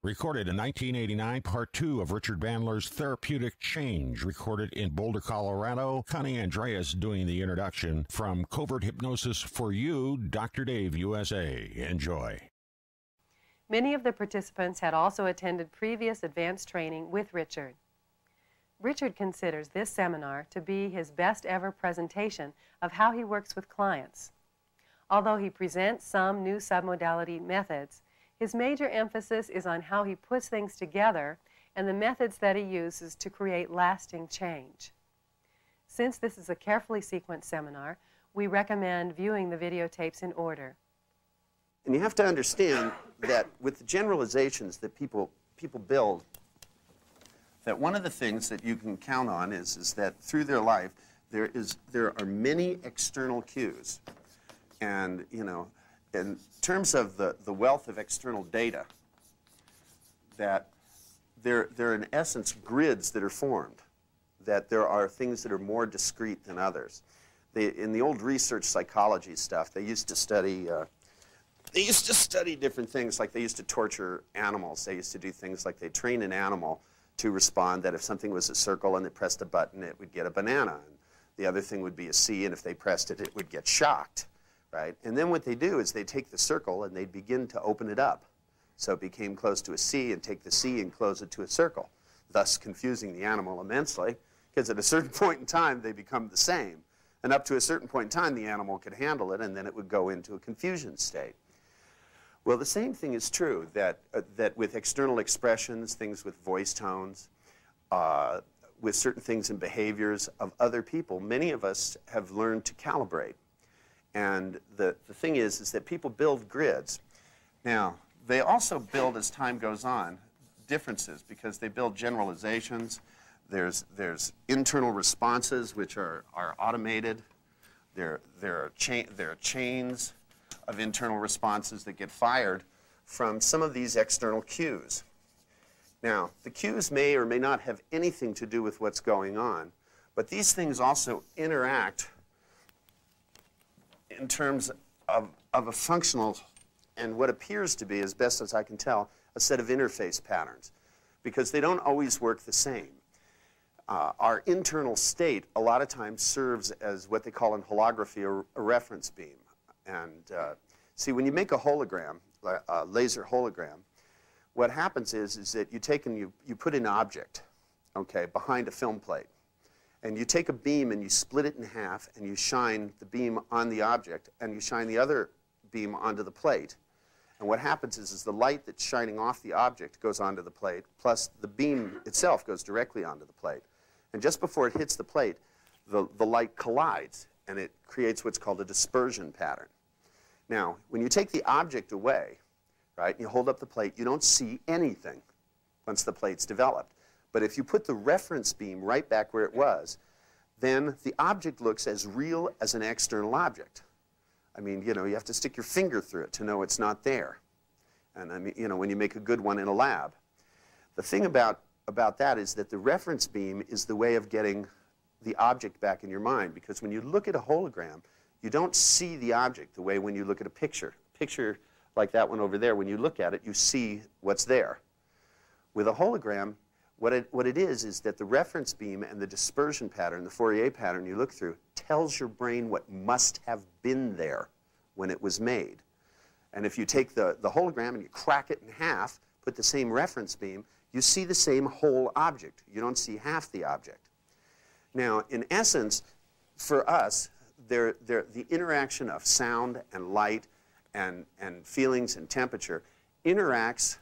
Recorded in 1989, part 2 of Richard Bandler's Therapeutic Change, recorded in Boulder, Colorado. Connie Andreas doing the introduction from Covert Hypnosis for You, Dr. Dave, USA. Enjoy. Many of the participants had also attended previous advanced training with Richard. Richard considers this seminar to be his best ever presentation of how he works with clients. Although he presents some new submodality methods, his major emphasis is on how he puts things together and the methods that he uses to create lasting change. Since this is a carefully sequenced seminar, we recommend viewing the videotapes in order. And you have to understand that with the generalizations that people build, that one of the things that you can count on is that through their life there are many external cues. And, you know, in terms of the wealth of external data, that they're in essence grids that are formed, that there are things that are more discrete than others. In the old research psychology stuff, they used to study different things, like they used to torture animals. They used to do things like they train an animal to respond that if something was a circle and they pressed a button, it would get a banana. And the other thing would be a C, and if they pressed it, it would get shocked. Right? And then what they do is they take the circle and they begin to open it up. So it became close to a C, and take the C and close it to a circle, thus confusing the animal immensely, because at a certain point in time they become the same. And up to a certain point in time the animal could handle it, and then it would go into a confusion state. Well, the same thing is true, that with external expressions, things with voice tones, with certain things and behaviors of other people, many of us have learned to calibrate. And the thing is that people build grids. Now, they also build, as time goes on, differences, because they build generalizations. There's internal responses, which are automated. There are chains of internal responses that get fired from some of these external cues. Now, the cues may or may not have anything to do with what's going on, but these things also interact in terms of a functional and what appears to be, as best as I can tell, a set of interface patterns, because they don't always work the same. Our internal state a lot of times serves as what they call in holography a reference beam. And see, when you make a hologram, a laser hologram, what happens is that you take and you put an object, okay, behind a film plate. And you take a beam and you split it in half, and you shine the beam on the object, and you shine the other beam onto the plate. And what happens is the light that's shining off the object goes onto the plate, plus the beam itself goes directly onto the plate. And just before it hits the plate, the light collides, and it creates what's called a dispersion pattern. Now, when you take the object away, right, and you hold up the plate, you don't see anything once the plate's developed. But if you put the reference beam right back where it was, then the object looks as real as an external object. I mean, you know, you have to stick your finger through it to know it's not there. And I mean, you know, when you make a good one in a lab. The thing about that is that the reference beam is the way of getting the object back in your mind, because when you look at a hologram, you don't see the object the way when you look at a picture. A picture like that one over there, when you look at it, you see what's there. With a hologram, what it is that the reference beam and the dispersion pattern, the Fourier pattern you look through, tells your brain what must have been there when it was made. And if you take the hologram and you crack it in half, put the same reference beam, you see the same whole object. You don't see half the object. Now, in essence, for us, the interaction of sound and light and feelings and temperature interacts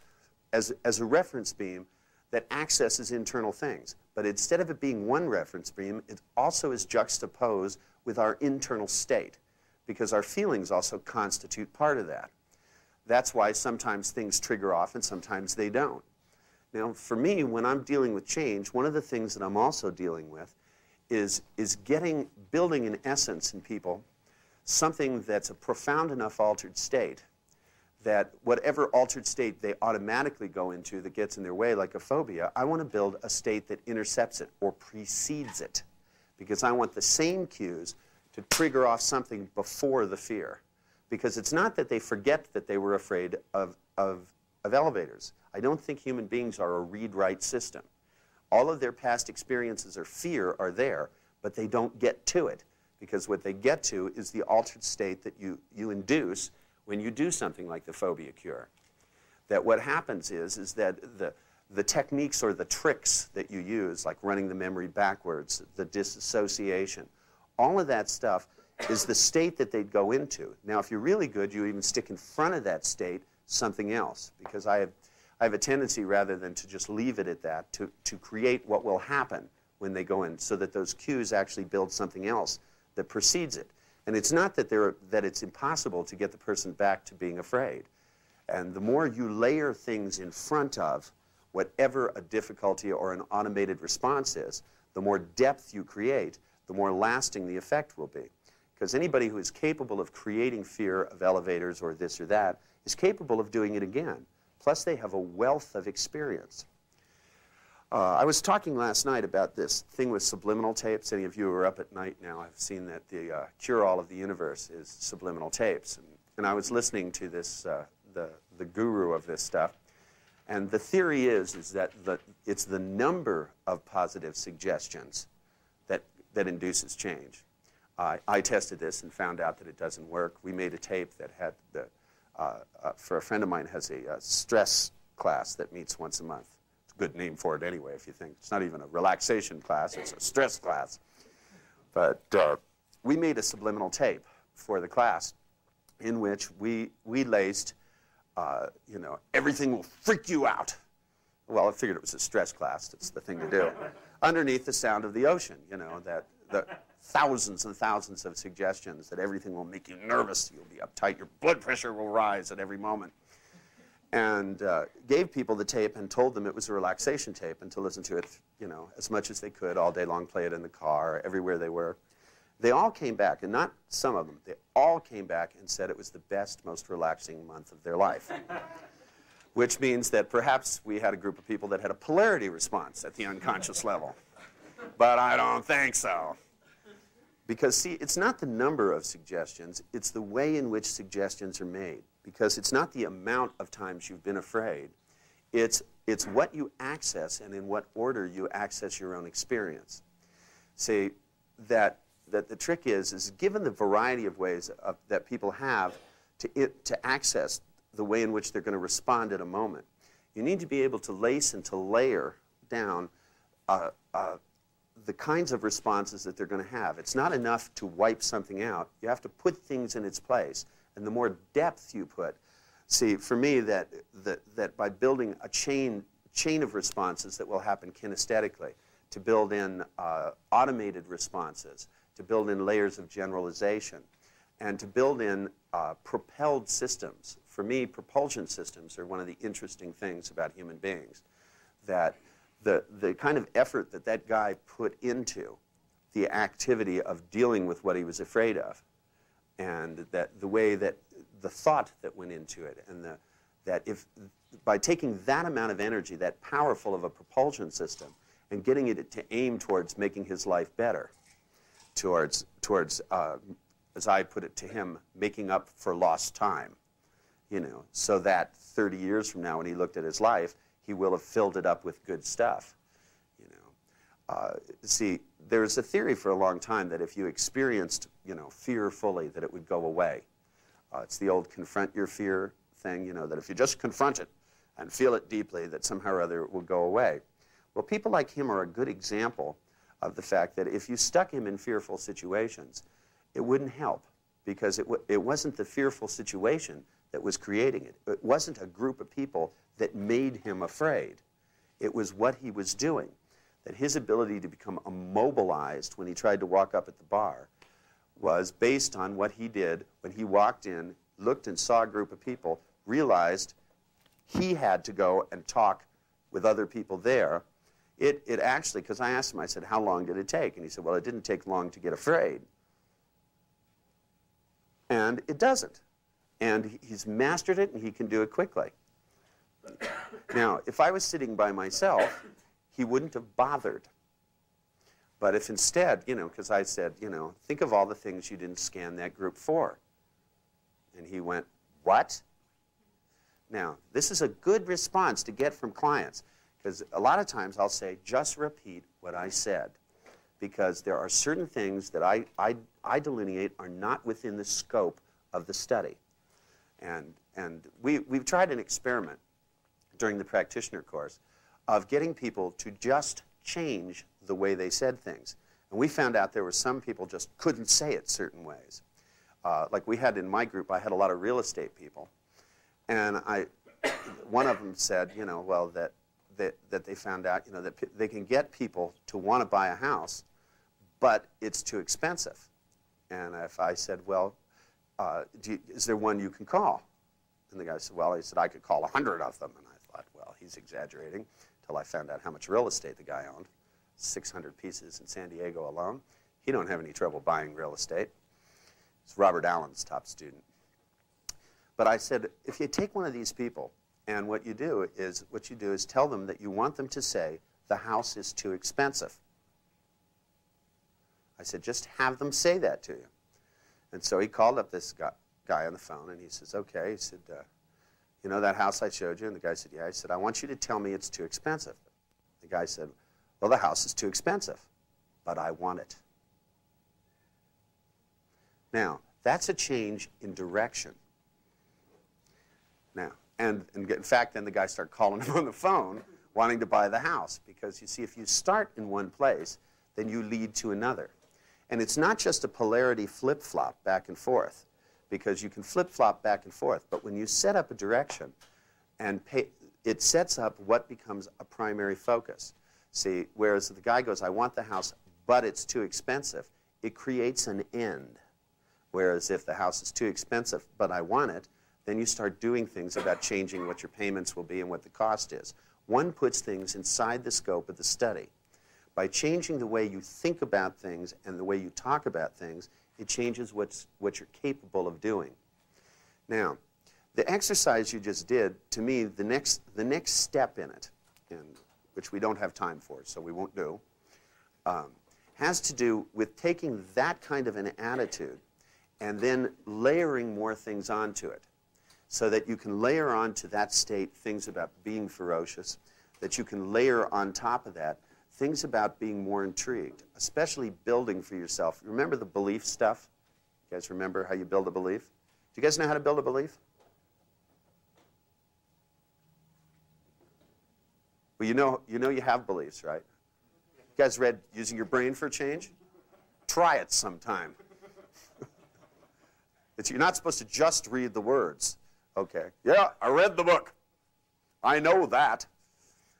as a reference beam that accesses internal things. But instead of it being one reference beam, it also is juxtaposed with our internal state, because our feelings also constitute part of that. That's why sometimes things trigger off and sometimes they don't. Now, for me, when I'm dealing with change, one of the things that I'm also dealing with is building in essence in people something that's a profound enough altered state that whatever altered state they automatically go into that gets in their way, like a phobia, I want to build a state that intercepts it or precedes it, because I want the same cues to trigger off something before the fear. Because it's not that they forget that they were afraid of of elevators. I don't think human beings are a read-write system. All of their past experiences of fear are there, but they don't get to it, because what they get to is the altered state that you induce when you do something like the phobia cure. That what happens is that the techniques or the tricks that you use, like running the memory backwards, the disassociation, all of that stuff is the state that they'd go into. Now, if you're really good, you even stick in front of that state something else, because I have a tendency, rather than to just leave it at that, to create what will happen when they go in, so that those cues actually build something else that precedes it. And it's not that it's impossible to get the person back to being afraid. And the more you layer things in front of whatever a difficulty or an automated response is, the more depth you create, the more lasting the effect will be. Because anybody who is capable of creating fear of elevators or this or that is capable of doing it again. Plus, they have a wealth of experience. I was talking last night about this thing with subliminal tapes. Any of you who are up at night now have seen that the cure-all of the universe is subliminal tapes. And I was listening to this, the guru of this stuff. And the theory is that it's the number of positive suggestions that induces change. I tested this and found out that it doesn't work. We made a tape that had for a friend of mine has a stress class that meets once a month. It's a good name for it anyway, if you think. It's not even a relaxation class, it's a stress class. But we made a subliminal tape for the class in which we laced, you know, everything will freak you out. Well, I figured it was a stress class. It's the thing to do. Underneath the sound of the ocean, you know, that the thousands and thousands of suggestions that everything will make you nervous, you'll be uptight, your blood pressure will rise at every moment. And gave people the tape and told them it was a relaxation tape and to listen to it, you know, as much as they could all day long, play it in the car, everywhere they were. They all came back, and not some of them, they all came back and said it was the best, most relaxing month of their life. Which means that perhaps we had a group of people that had a polarity response at the unconscious level. But I don't think so. Because, see, it's not the number of suggestions, it's the way in which suggestions are made. Because it's not the amount of times you've been afraid, it's what you access and in what order you access your own experience. See, that the trick is given the variety of ways that people have to access the way in which they're going to respond at a moment, you need to be able to lace and to layer down the kinds of responses that they're going to have. It's not enough to wipe something out. You have to put things in its place. And the more depth you put, see, for me, that by building a chain of responses that will happen kinesthetically, to build in automated responses, to build in layers of generalization, and to build in propelled systems. For me, propulsion systems are one of the interesting things about human beings. That the kind of effort that guy put into the activity of dealing with what he was afraid of, and that the way that the thought that went into it, and that if by taking that amount of energy, that powerful of a propulsion system, and getting it to aim towards making his life better, towards as I put it to him, making up for lost time, you know, so that 30 years from now when he looked at his life, he will have filled it up with good stuff, you know. See, there's a theory for a long time that if you experienced, you know, fear fully, that it would go away. It's the old confront your fear thing, you know, that if you just confront it and feel it deeply, that somehow or other it will go away. Well, people like him are a good example of the fact that if you stuck him in fearful situations, it wouldn't help, because it wasn't the fearful situation that was creating it. It wasn't a group of people that made him afraid. It was what he was doing, that his ability to become immobilized when he tried to walk up at the bar was based on what he did when he walked in, looked and saw a group of people, realized he had to go and talk with other people there. It actually, because I asked him, I said, how long did it take? And he said, well, it didn't take long to get afraid. And it doesn't. And he's mastered it, and he can do it quickly. Now, if I was sitting by myself, he wouldn't have bothered. But if instead, you know, because I said, you know, think of all the things you didn't scan that group for. And he went, what? Now, this is a good response to get from clients, because a lot of times I'll say, just repeat what I said, because there are certain things that I delineate are not within the scope of the study. And we've tried an experiment during the practitioner course of getting people to just change the way they said things. And we found out there were some people just couldn't say it certain ways. Like we had in my group, I had a lot of real estate people. And one of them said, you know, well, that they found out, you know, that they can get people to want to buy a house, but it's too expensive. And if I said, well, is there one you can call? And the guy said, well, he said, I could call 100 of them. And I thought, well, he's exaggerating, until I found out how much real estate the guy owned. 600 pieces in San Diego alone. He don't have any trouble buying real estate. It's Robert Allen's top student. But I said, if you take one of these people, and what you do is tell them that you want them to say, the house is too expensive. I said, just have them say that to you. And so he called up this guy on the phone, and he says, okay. He said, you know that house I showed you? And the guy said, yeah. He said, I want you to tell me it's too expensive. The guy said, well, the house is too expensive, but I want it. Now, that's a change in direction. Now, and in fact, then the guy started calling him on the phone, wanting to buy the house, because you see, if you start in one place, then you lead to another. And it's not just a polarity flip-flop back and forth, because you can flip-flop back and forth, but when you set up a direction, and it sets up what becomes a primary focus. See, whereas if the guy goes, I want the house, but it's too expensive, it creates an end. Whereas if the house is too expensive, but I want it, then you start doing things about changing what your payments will be and what the cost is. One puts things inside the scope of the study. By changing the way you think about things and the way you talk about things, it changes what you're capable of doing. Now, the exercise you just did, to me, the next step in it, which we don't have time for, so we won't do, has to do with taking that kind of an attitude and then layering more things onto it, so that you can layer onto that state things about being ferocious, that you can layer on top of that things about being more intrigued, especially building for yourself. Remember the belief stuff? You guys remember how you build a belief? Do you guys know how to build a belief? Well, you know you have beliefs, right? You guys read Using Your Brain for Change? Try it sometime. You're not supposed to just read the words. Okay. Yeah, I read the book. I know that.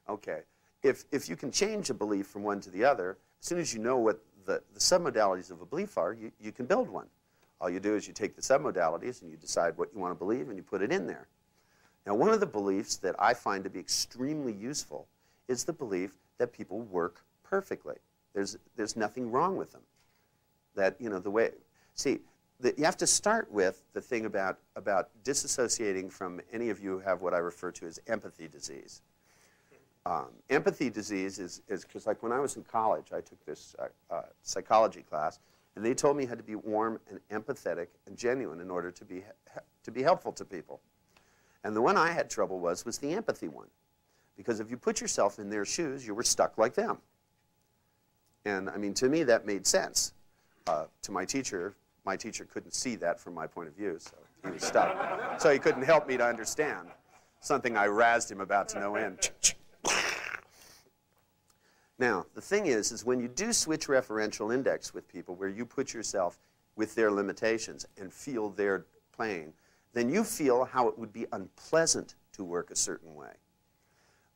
Okay. If you can change a belief from one to the other, as soon as you know what the submodalities of a belief are, you can build one. All you do is you take the submodalities and you decide what you want to believe and you put it in there. Now, one of the beliefs that I find to be extremely useful is the belief that people work perfectly. There's nothing wrong with them. That, you know, the way, see, you have to start with the thing about disassociating from any of you who have what I refer to as empathy disease. Empathy disease is because, like, when I was in college, I took this psychology class, and they told me you had to be warm and empathetic and genuine in order to be helpful to people. And the one I had trouble was the empathy one, because if you put yourself in their shoes, you were stuck like them. And I mean, to me, that made sense. To my teacher couldn't see that from my point of view, so he was stuck. So he couldn't help me to understand something I razzed him about to no end. Now, the thing is when you do switch referential index with people, where you put yourself with their limitations and feel their plane, then you feel how it would be unpleasant to work a certain way.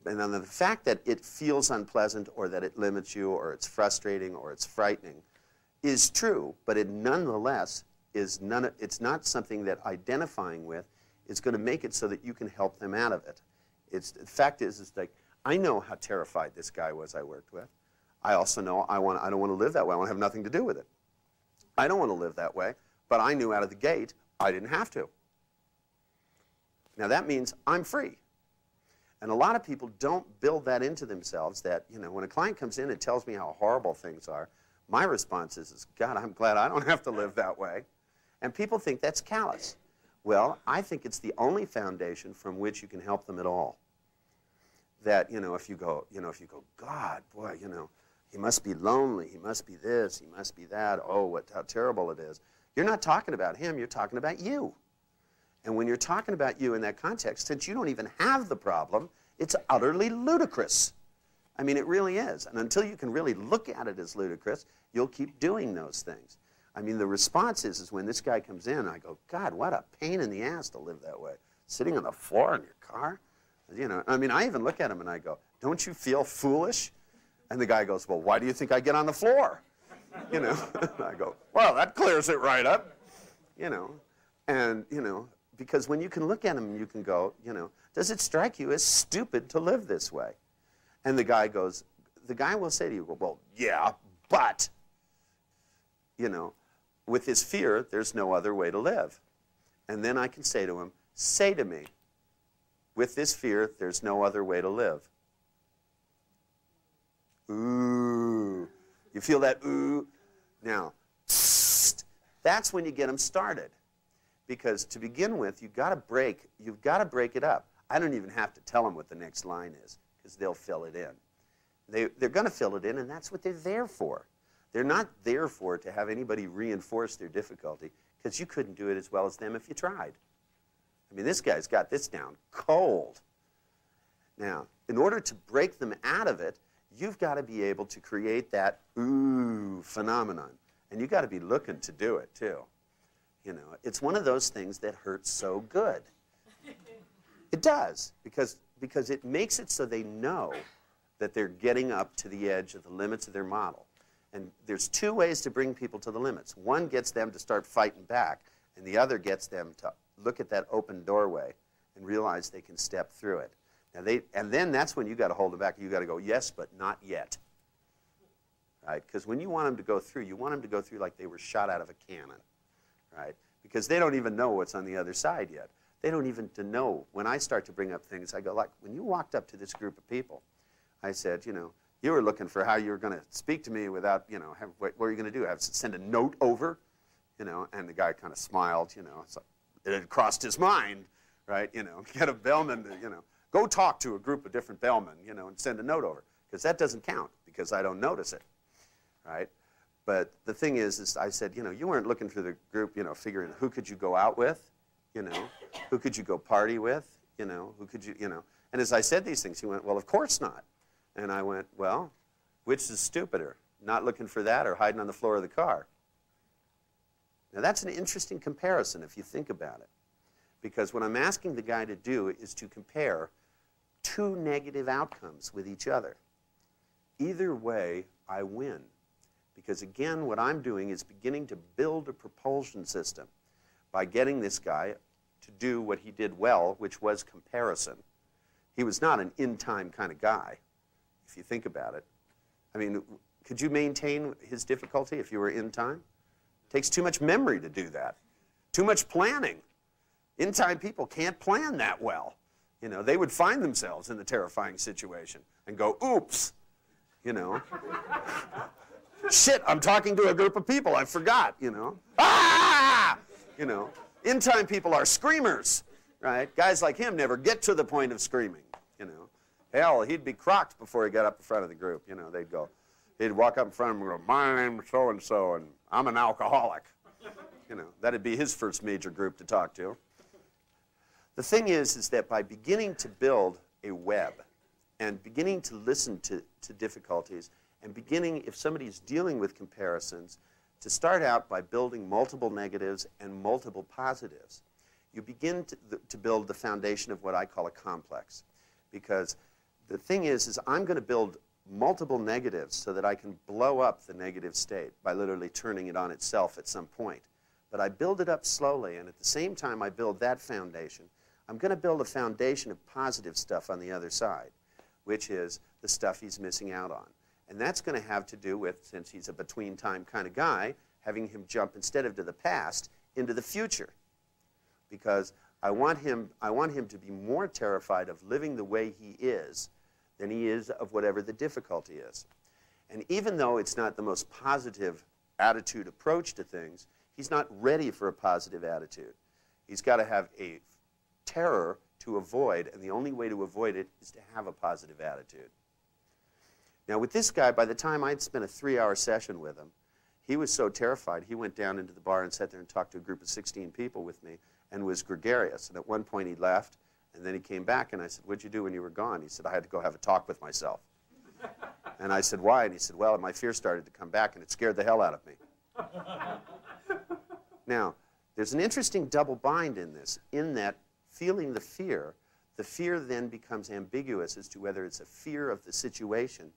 And then the fact that it feels unpleasant, or that it limits you, or it's frustrating, or it's frightening, is true, but it nonetheless is it's not something that identifying with is going to make it so that you can help them out of it. The fact is like, I know how terrified this guy was I worked with. I also know I don't want to live that way. I want to have nothing to do with it. I don't want to live that way, but I knew out of the gate I didn't have to. Now that means I'm free. And a lot of people don't build that into themselves, that, you know, when a client comes in and tells me how horrible things are, my response is, God, I'm glad I don't have to live that way. And people think that's callous. Well, I think it's the only foundation from which you can help them at all. That, if you go, God, boy, he must be lonely, he must be this, he must be that, oh, how terrible it is. You're not talking about him, you're talking about you. And when you're talking about you in that context, since you don't even have the problem, it's utterly ludicrous. I mean, it really is. And until you can really look at it as ludicrous, you'll keep doing those things. I mean, the response is when this guy comes in, I go, God, what a pain in the ass to live that way. Sitting on the floor in your car. I mean, I even look at him and I go, don't you feel foolish? And the guy goes, well, why do you think I get on the floor? And I go, well, that clears it right up. And, because when you can look at him, you can go, does it strike you as stupid to live this way? And the guy will say to you, well, yeah, but, with his fear, there's no other way to live. And then I can say to him, say to me, with this fear, there's no other way to live. Ooh. You feel that ooh? Now, that's when you get them started. Because to begin with, you've got to break it up. I don't even have to tell them what the next line is, because they'll fill it in. They're going to fill it in, and that's what they're there for. They're not there for to have anybody reinforce their difficulty, because you couldn't do it as well as them if you tried. I mean, this guy's got this down cold. Now, in order to break them out of it, you've got to be able to create that ooh phenomenon. And you've got to be looking to do it, too. It's one of those things that hurts so good. It does, because it makes it so they know that they're getting up to the edge of the limits of their model. And there's two ways to bring people to the limits. One gets them to start fighting back, and the other gets them to look at that open doorway and realize they can step through it. And then that's when you got to hold them back. You got to go, yes, but not yet. Right? Because when you want them to go through, you want them to go through like they were shot out of a cannon. Right? Because they don't even know what's on the other side yet. They don't even know. When I start to bring up things, I go, like, when you walked up to this group of people, I said, you were looking for how you were going to speak to me without, what were you going to do? Send a note over? And the guy kind of smiled, so it had crossed his mind, right? Get a bellman to, go talk to a group of different bellmen, and send a note over. Because that doesn't count, because I don't notice it, right? But the thing is I said, you weren't looking for the group, figuring who could you go out with, who could you go party with, who could you, And as I said these things, he went, well, of course not. And I went, well, which is stupider, not looking for that or hiding on the floor of the car? Now, that's an interesting comparison if you think about it. Because what I'm asking the guy to do is to compare two negative outcomes with each other. Either way, I win. Because again, what I'm doing is beginning to build a propulsion system by getting this guy to do what he did well, which was comparison. He was not an in-time kind of guy, if you think about it. I mean, could you maintain his difficulty if you were in time? It takes too much memory to do that. Too much planning. In-time people can't plan that well. They would find themselves in the terrifying situation and go, oops, shit, I'm talking to a group of people, I forgot, Ah! In-time people are screamers, right? Guys like him never get to the point of screaming, Hell, he'd be crocked before he got up in front of the group, He'd walk up in front of them and go, my name's so-and-so, and I'm an alcoholic. That'd be his first major group to talk to. The thing is that by beginning to build a web and beginning to listen to difficulties and beginning, if somebody's dealing with comparisons, to start out by building multiple negatives and multiple positives, you begin to build the foundation of what I call a complex. Because the thing is I'm going to build multiple negatives so that I can blow up the negative state by literally turning it on itself at some point. But I build it up slowly, and at the same time I build that foundation, I'm going to build a foundation of positive stuff on the other side, which is the stuff he's missing out on. And that's going to have to do with, since he's a between-time kind of guy, having him jump, instead of to the past, into the future. Because I want him to be more terrified of living the way he is than he is of whatever the difficulty is. And even though it's not the most positive attitude approach to things, he's not ready for a positive attitude. He's got to have a terror to avoid, and the only way to avoid it is to have a positive attitude. Now with this guy, by the time I'd spent a 3-hour session with him, he was so terrified, he went down into the bar and sat there and talked to a group of 16 people with me and was gregarious. And at one point he left, and then he came back, and I said, "What'd you do when you were gone?" He said, "I had to go have a talk with myself." And I said, "Why?" And he said, "Well, my fear started to come back, and it scared the hell out of me." Now, there's an interesting double bind in this, in that feeling the fear then becomes ambiguous as to whether it's a fear of the situation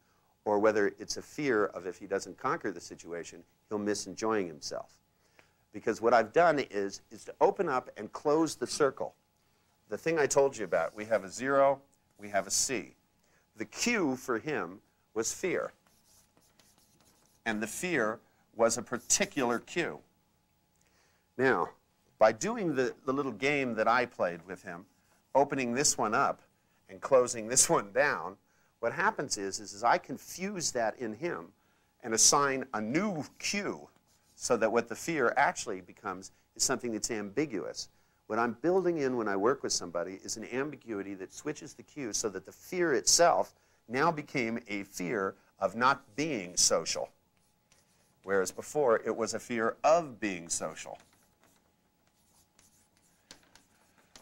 or whether it's a fear of if he doesn't conquer the situation, he'll miss enjoying himself. Because what I've done is to open up and close the circle. The thing I told you about, we have a 0, we have a C. The Q for him was fear. And the fear was a particular Q. Now, by doing the little game that I played with him, opening this one up and closing this one down, what happens is I confuse that in him and assign a new Q so that what the fear actually becomes is something that's ambiguous. What I'm building in when I work with somebody is an ambiguity that switches the Q so that the fear itself now became a fear of not being social, whereas before it was a fear of being social.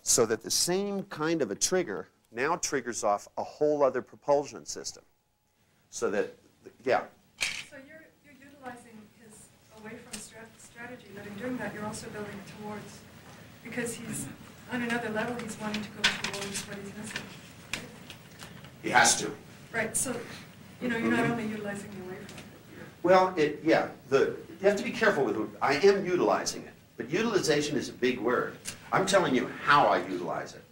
So that the same kind of a trigger now triggers off a whole other propulsion system. So that, yeah? So you're utilizing his away from strategy, but in doing that you're also building towards, because he's, on another level, he's wanting to go towards what he's missing. He has to. Right, so, you know, you're not only utilizing the away from it. Well, yeah, you have to be careful with it. I am utilizing it, but utilization is a big word. I'm telling you how I utilize it,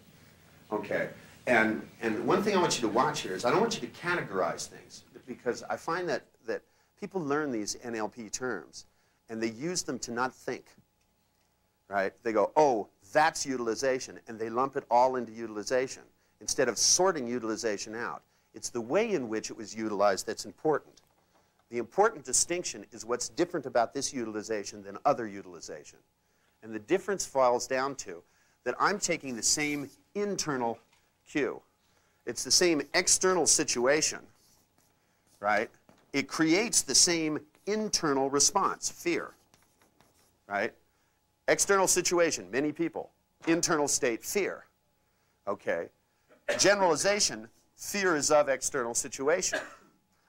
okay? And one thing I want you to watch here is I don't want you to categorize things, because I find that people learn these NLP terms and they use them to not think, right? They go, "Oh, that's utilization," and they lump it all into utilization instead of sorting utilization out. It's the way in which it was utilized that's important. The important distinction is what's different about this utilization than other utilization. And the difference falls down to that I'm taking the same internal cue. It's the same external situation, right? It creates the same internal response, fear, right? External situation, many people. Internal state, fear, okay? Generalization, fear is of external situation.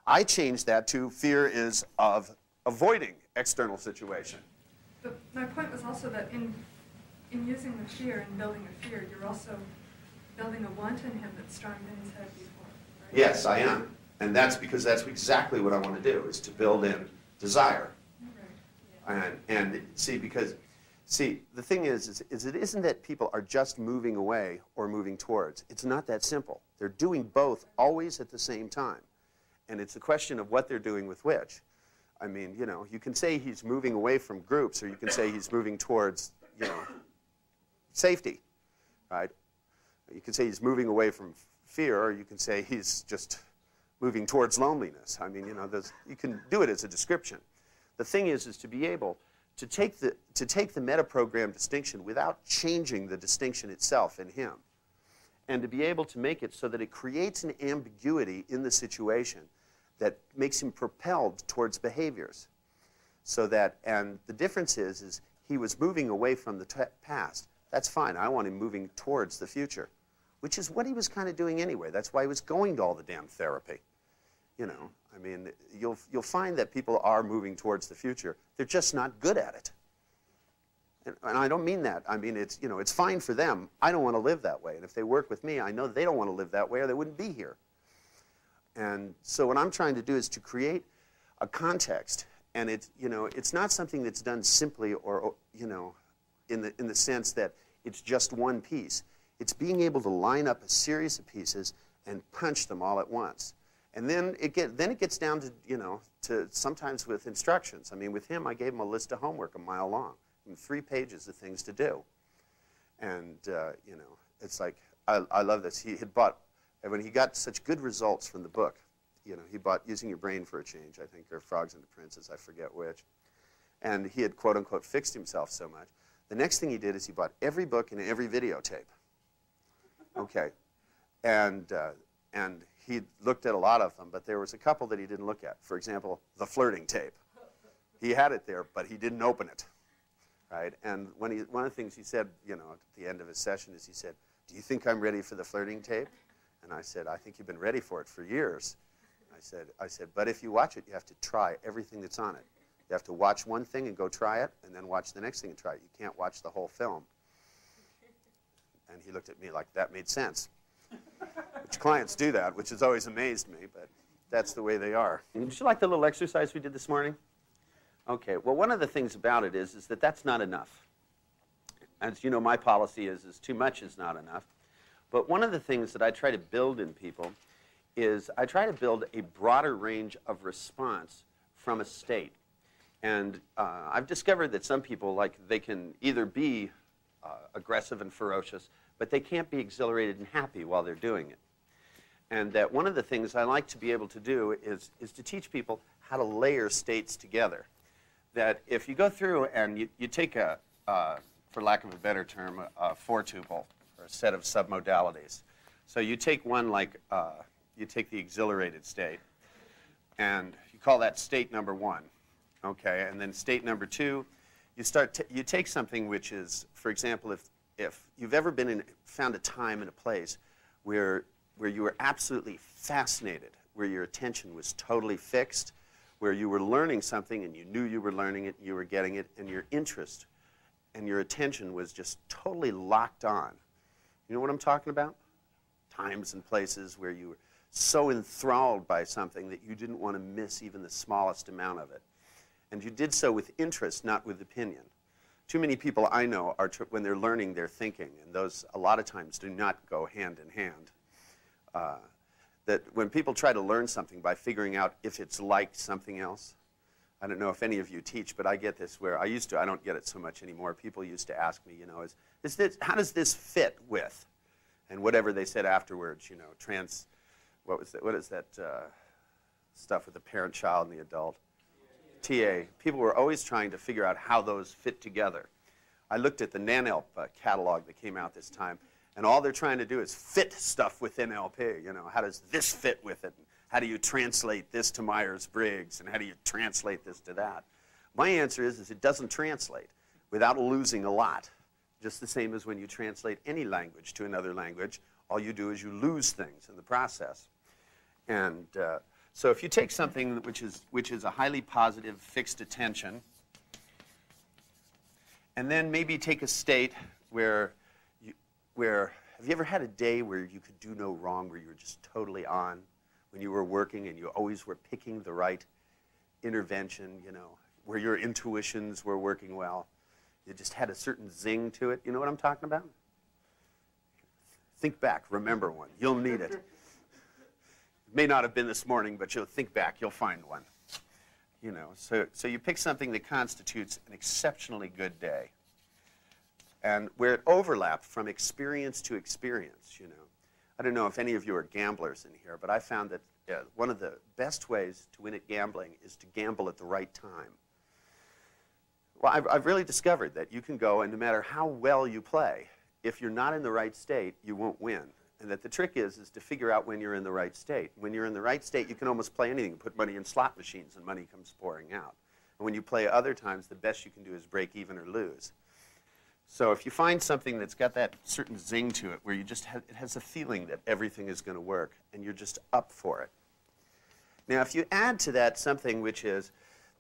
I changed that to fear is of avoiding external situation. But my point was also that in using the fear and building a fear, you're also building a want in him that's stronger than he's had before, right? Yes, I am. And that's because that's exactly what I want to do, is to build in desire. Right. Yeah. And see, because, see, the thing is it isn't that people are just moving away or moving towards. It's not that simple. They're doing both always at the same time. And it's a question of what they're doing with which. I mean, you know, you can say he's moving away from groups, or you can say he's moving towards, you know, safety, right? You can say he's moving away from fear, or you can say he's just moving towards loneliness. I mean, you know, you can do it as a description. The thing is to be able to take the meta-program distinction without changing the distinction itself in him, and to be able to make it so that it creates an ambiguity in the situation that makes him propelled towards behaviors. So that, and the difference is he was moving away from the past. That's fine. I want him moving towards the future, which is what he was kind of doing anyway. That's why he was going to all the damn therapy. You know, I mean, you'll find that people are moving towards the future. They're just not good at it. And I don't mean that. I mean, it's, you know, it's fine for them. I don't want to live that way. And if they work with me, I know they don't want to live that way, or they wouldn't be here. And so what I'm trying to do is to create a context. And it's, you know, it's not something that's done simply or, you know, in the sense that it's just one piece. It's being able to line up a series of pieces and punch them all at once. And then it gets down to, you know, to sometimes with instructions. I mean, with him, I gave him a list of homework a mile long, and 3 pages of things to do. And, you know, it's like, I love this. He had bought, and when he got such good results from the book, you know, he bought Using Your Brain for a Change, I think, or Frogs and the Princes, I forget which. And he had, quote unquote, fixed himself so much The next thing he did is he bought every book and every videotape. Okay. And he looked at a lot of them, but there was a couple that he didn't look at. For example, the flirting tape. He had it there, but he didn't open it. Right? And one of the things he said, you know, at the end of his session is he said, "Do you think I'm ready for the flirting tape?" And I said, "I think you've been ready for it for years." I said, "But if you watch it, you have to try everything that's on it. You have to watch one thing and go try it, and then watch the next thing and try it. You can't watch the whole film." And he looked at me like that made sense. Which clients do that, which has always amazed me, but that's the way they are. Did you like the little exercise we did this morning? Okay, well, one of the things about it is that that's not enough. As you know, my policy is too much is not enough. But one of the things that I try to build in people is I try to build a broader range of response from a state. And I've discovered that some people, like, they can either be aggressive and ferocious, but they can't be exhilarated and happy while they're doing it. And that one of the things I like to be able to do is to teach people how to layer states together. That if you go through and you take a, for lack of a better term, a four-tuple, or a set of submodalities. So you take one like, you take the exhilarated state, and you call that state number one. Okay, and then state number two, you take something which is, for example, if you've ever found a time and a place where you were absolutely fascinated, where your attention was totally fixed, where you were learning something and you knew you were learning it, you were getting it, and your interest and your attention was just totally locked on. You know what I'm talking about? Times and places where you were so enthralled by something that you didn't want to miss even the smallest amount of it. And you did so with interest, not with opinion. Too many people I know, when they're learning, they're thinking, and those a lot of times do not go hand in hand. That when people try to learn something by figuring out if it's like something else, I don't know if any of you teach, but I get this where I used to, I don't get it so much anymore. People used to ask me, you know, how does this fit with? And whatever they said afterwards, you know, what is that stuff with the parent, child, and the adult? TA. People were always trying to figure out how those fit together. I looked at the NANELP catalog that came out this time, and all they're trying to do is fit stuff within LP. You know, how does this fit with it? How do you translate this to Myers-Briggs? And how do you translate this to that? My answer is it doesn't translate without losing a lot. Just the same as when you translate any language to another language, all you do is you lose things in the process. And so if you take something which is a highly positive fixed attention, and then maybe take a state where have you ever had a day where you could do no wrong, where you were just totally on, when you were working and you always were picking the right intervention, you know, where your intuitions were working well? You just had a certain zing to it. You know what I'm talking about? Think back, remember one. You'll need it. It may not have been this morning, but you'll think back, you'll find one. You know, so you pick something that constitutes an exceptionally good day, and where it overlapped from experience to experience, you know. I don't know if any of you are gamblers in here, but I found that one of the best ways to win at gambling is to gamble at the right time. Well, I've really discovered that you can go, and no matter how well you play, if you're not in the right state, you won't win. And that the trick is to figure out when you're in the right state. When you're in the right state, you can almost play anything. You put money in slot machines and money comes pouring out. And when you play other times, the best you can do is break even or lose. So if you find something that's got that certain zing to it, where you just it has a feeling that everything is going to work, and you're just up for it. Now, if you add to that something which is,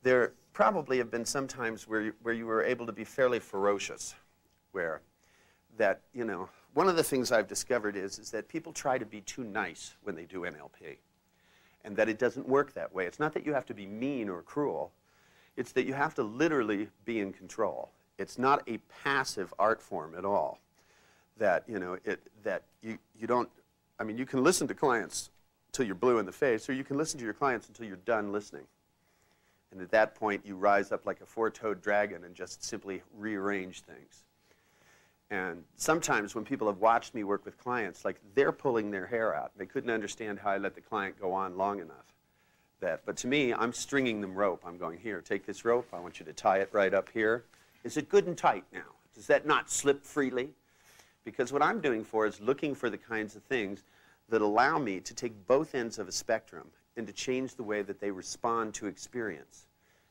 there probably have been some times where you were able to be fairly ferocious, where that, you know, one of the things I've discovered is that people try to be too nice when they do NLP, and that it doesn't work that way. It's not that you have to be mean or cruel. It's that you have to literally be in control. It's not a passive art form at all. That, you know, you don't, I mean, you can listen to clients until you're blue in the face, or you can listen to your clients until you're done listening. And at that point, you rise up like a four-toed dragon and just simply rearrange things. And sometimes when people have watched me work with clients, like, they're pulling their hair out. They couldn't understand how I let the client go on long enough. But to me, I'm stringing them rope. I'm going, here, take this rope. I want you to tie it right up here. Is it good and tight now? Does that not slip freely? Because what I'm doing is looking for the kinds of things that allow me to take both ends of a spectrum and to change the way that they respond to experience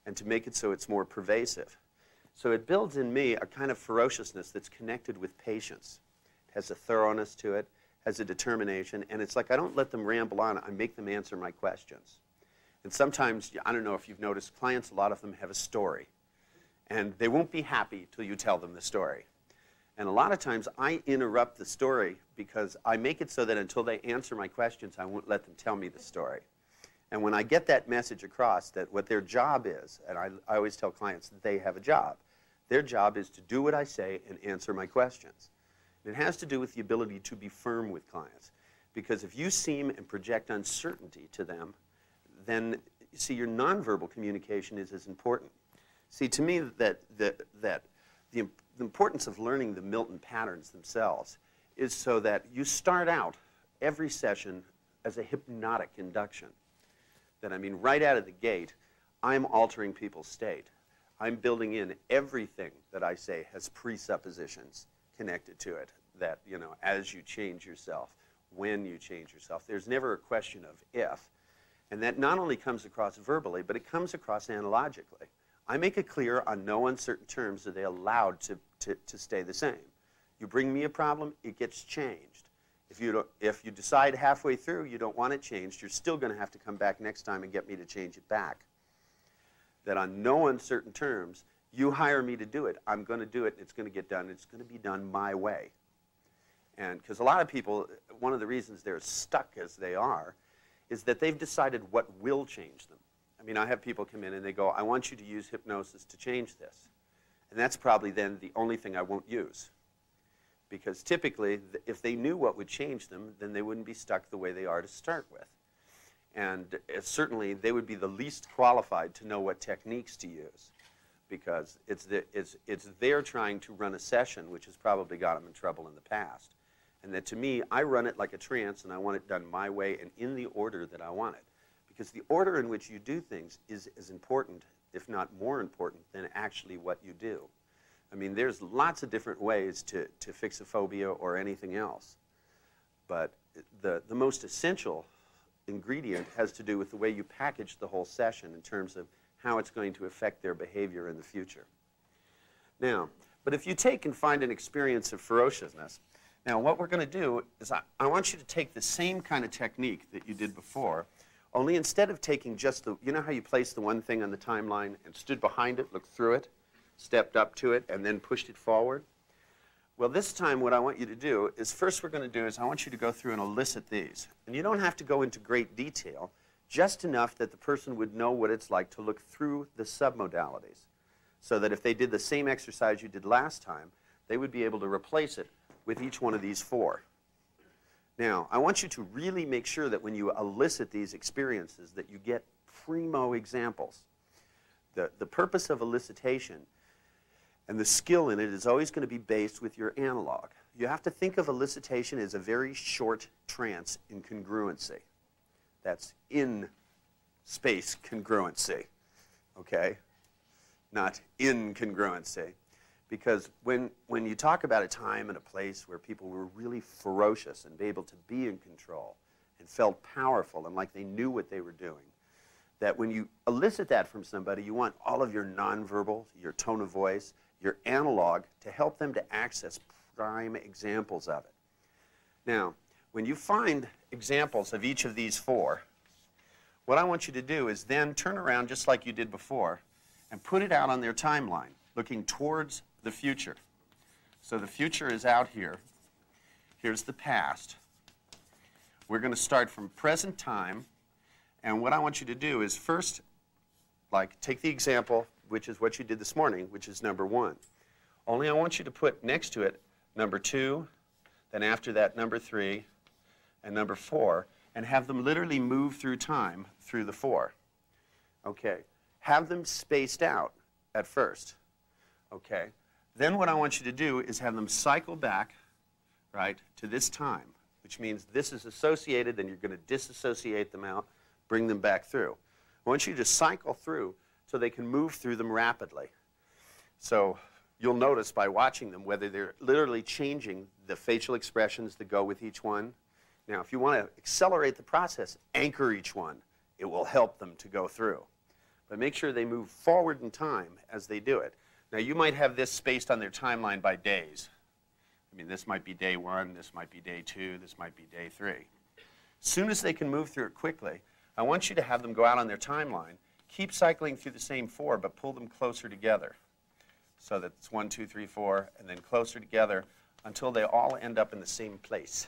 and to make it so it's more pervasive. So it builds in me a kind of ferociousness that's connected with patience. It has a thoroughness to it, has a determination, and it's like I don't let them ramble on, I make them answer my questions. And sometimes, I don't know if you've noticed, clients, a lot of them have a story. And they won't be happy till you tell them the story. And a lot of times I interrupt the story because I make it so that until they answer my questions, I won't let them tell me the story. And when I get that message across that what their job is, and I always tell clients that they have a job. Their job is to do what I say and answer my questions. And it has to do with the ability to be firm with clients. Because if you seem and project uncertainty to them, then, see, your nonverbal communication is as important. See, to me, the importance of learning the Milton patterns themselves is so that you start out every session as a hypnotic induction. That, I mean, right out of the gate, I'm altering people's state. I'm building in everything that I say has presuppositions connected to it. That, you know, as you change yourself, when you change yourself, there's never a question of if. And that not only comes across verbally, but it comes across analogically. I make it clear on no uncertain terms are they allowed to stay the same. You bring me a problem, it gets changed. If you decide halfway through you don't want it changed, you're still going to have to come back next time and get me to change it back. That on no uncertain terms, you hire me to do it. I'm going to do it, and it's going to get done. It's going to be done my way. And because a lot of people, one of the reasons they're stuck as they are is that they've decided what will change them. I mean, I have people come in and they go, I want you to use hypnosis to change this. And that's probably then the only thing I won't use. Because typically, if they knew what would change them, then they wouldn't be stuck the way they are to start with. And certainly, they would be the least qualified to know what techniques to use. Because it's they're trying to run a session, which has probably got them in trouble in the past. And that to me, I run it like a trance, and I want it done my way and in the order that I want it. Because the order in which you do things is as important, if not more important, than actually what you do. I mean, there's lots of different ways to fix a phobia or anything else. But the most essential ingredient has to do with the way you package the whole session in terms of how it's going to affect their behavior in the future. Now, but if you take and find an experience of ferociousness, now what we're going to do is I want you to take the same kind of technique that you did before, only instead of taking just the, you know how you placed the one thing on the timeline and stood behind it, looked through it, stepped up to it, and then pushed it forward? Well, this time what I want you to do is, first we're going to do is I want you to go through and elicit these. And you don't have to go into great detail, just enough that the person would know what it's like to look through the submodalities. So that if they did the same exercise you did last time, they would be able to replace it with each one of these four. Now, I want you to really make sure that when you elicit these experiences that you get primo examples. The purpose of elicitation and the skill in it is always going to be based with your analog. You have to think of elicitation as a very short trance in congruency. That's in space congruency, okay? Not incongruency. Because when you talk about a time and a place where people were really ferocious and able to be in control and felt powerful and like they knew what they were doing, that when you elicit that from somebody, you want all of your nonverbal, your tone of voice, your analog to help them to access prime examples of it. Now, when you find examples of each of these four, what I want you to do is then turn around just like you did before and put it out on their timeline, looking towards the future. So the future is out here. Here's the past. We're going to start from present time, and what I want you to do is first, like, take the example, which is what you did this morning, which is number 1. Only I want you to put next to it number 2, then after that number 3, and number 4, and have them literally move through time through the 4. Okay. Have them spaced out at first. Okay. Then what I want you to do is have them cycle back, right, to this time, which means this is associated, then you're going to disassociate them out, bring them back through. I want you to cycle through so they can move through them rapidly. So you'll notice by watching them whether they're literally changing the facial expressions that go with each one. Now, if you want to accelerate the process, anchor each one. It will help them to go through. But make sure they move forward in time as they do it. Now, you might have this spaced on their timeline by days. I mean, this might be day 1, this might be day 2, this might be day 3. As soon as they can move through it quickly, I want you to have them go out on their timeline, keep cycling through the same 4, but pull them closer together. So that it's 1, 2, 3, 4, and then closer together until they all end up in the same place.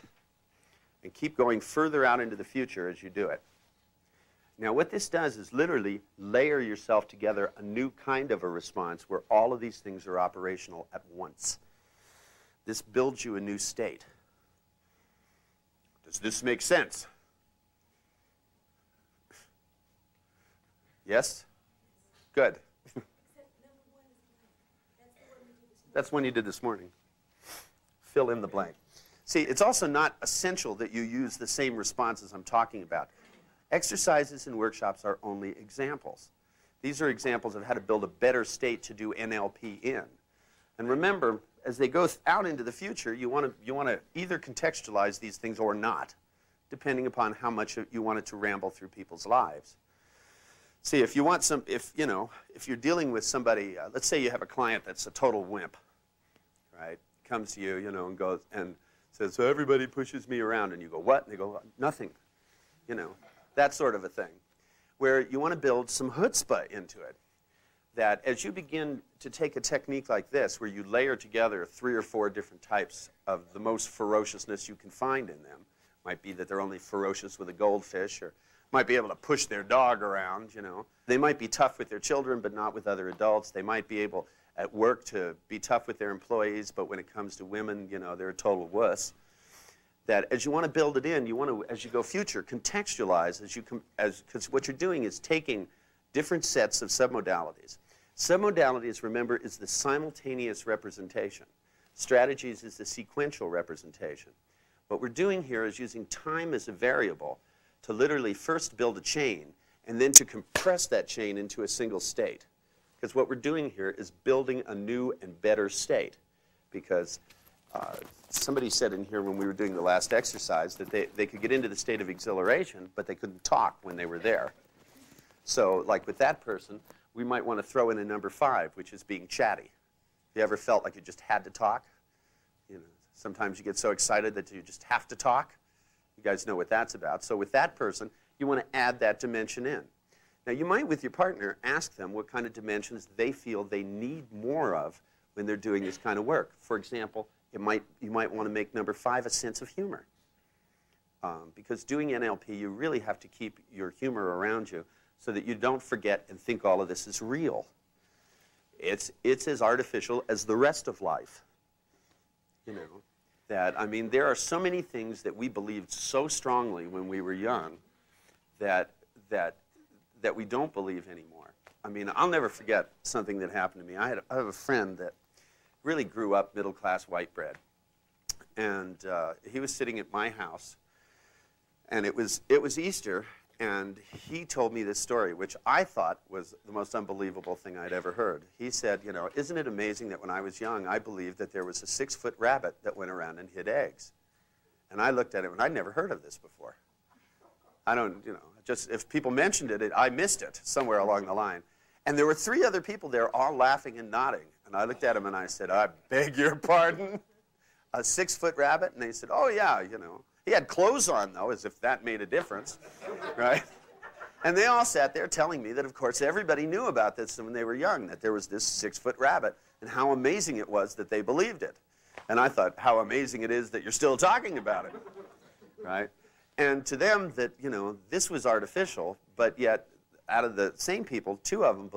And keep going further out into the future as you do it. Now, what this does is literally layer yourself together a new kind of a response where all of these things are operational at once. This builds you a new state. Does this make sense? Yes? Good. That's one you did this morning. Fill in the blank. See, it's also not essential that you use the same responses I'm talking about. Exercises and workshops are only examples. These are examples of how to build a better state to do NLP in. And remember, as they go out into the future, you want to either contextualize these things or not, depending upon how much you want it to ramble through people's lives. See, if you want if you're dealing with somebody, let's say you have a client that's a total wimp, right? Comes to you, and goes and says, so everybody pushes me around, and you go, what? And they go, nothing, that sort of a thing, where you want to build some chutzpah into it. That as you begin to take a technique like this, where you layer together 3 or 4 different types of the most ferociousness you can find in them, might be that they're only ferocious with a goldfish, or might be able to push their dog around, They might be tough with their children, but not with other adults. They might be able at work to be tough with their employees, but when it comes to women, they're a total wuss. That as you want to build it in, you want to, as you go future, contextualize because what you're doing is taking different sets of submodalities. Submodalities, remember, is the simultaneous representation. Strategies is the sequential representation. What we're doing here is using time as a variable to literally first build a chain and then to compress that chain into a single state. Because what we're doing here is building a new and better state. Because somebody said in here when we were doing the last exercise that they could get into the state of exhilaration, but they couldn't talk when they were there. So like with that person, we might want to throw in a number 5, which is being chatty. You ever felt like you just had to talk? Sometimes you get so excited that you just have to talk. You guys know what that's about. So with that person, you want to add that dimension in. Now you might, with your partner, ask them what kind of dimensions they feel they need more of when they're doing this kind of work. For example, you might want to make number 5 a sense of humor. Because doing NLP, you really have to keep your humor around you so that you don't forget and think all of this is real. It's as artificial as the rest of life. There are so many things that we believed so strongly when we were young that we don't believe anymore. I'll never forget something that happened to me. I have a friend that really grew up middle-class white bread. And he was sitting at my house, and it was Easter, and he told me this story, which I thought was the most unbelievable thing I'd ever heard. He said, isn't it amazing that when I was young, I believed that there was a 6-foot rabbit that went around and hid eggs? And I looked at him, and I'd never heard of this before. Just if people mentioned it, I missed it somewhere along the line. And there were 3 other people there all laughing and nodding. And I looked at him and I said, I beg your pardon? A 6-foot rabbit? And they said, oh yeah, He had clothes on though, as if that made a difference, right? And they all sat there telling me that, of course, everybody knew about this when they were young, that there was this 6-foot rabbit, and how amazing it was that they believed it. And I thought, how amazing it is that you're still talking about it, right? And to them, that, this was artificial, but yet, out of the same people, 2 of them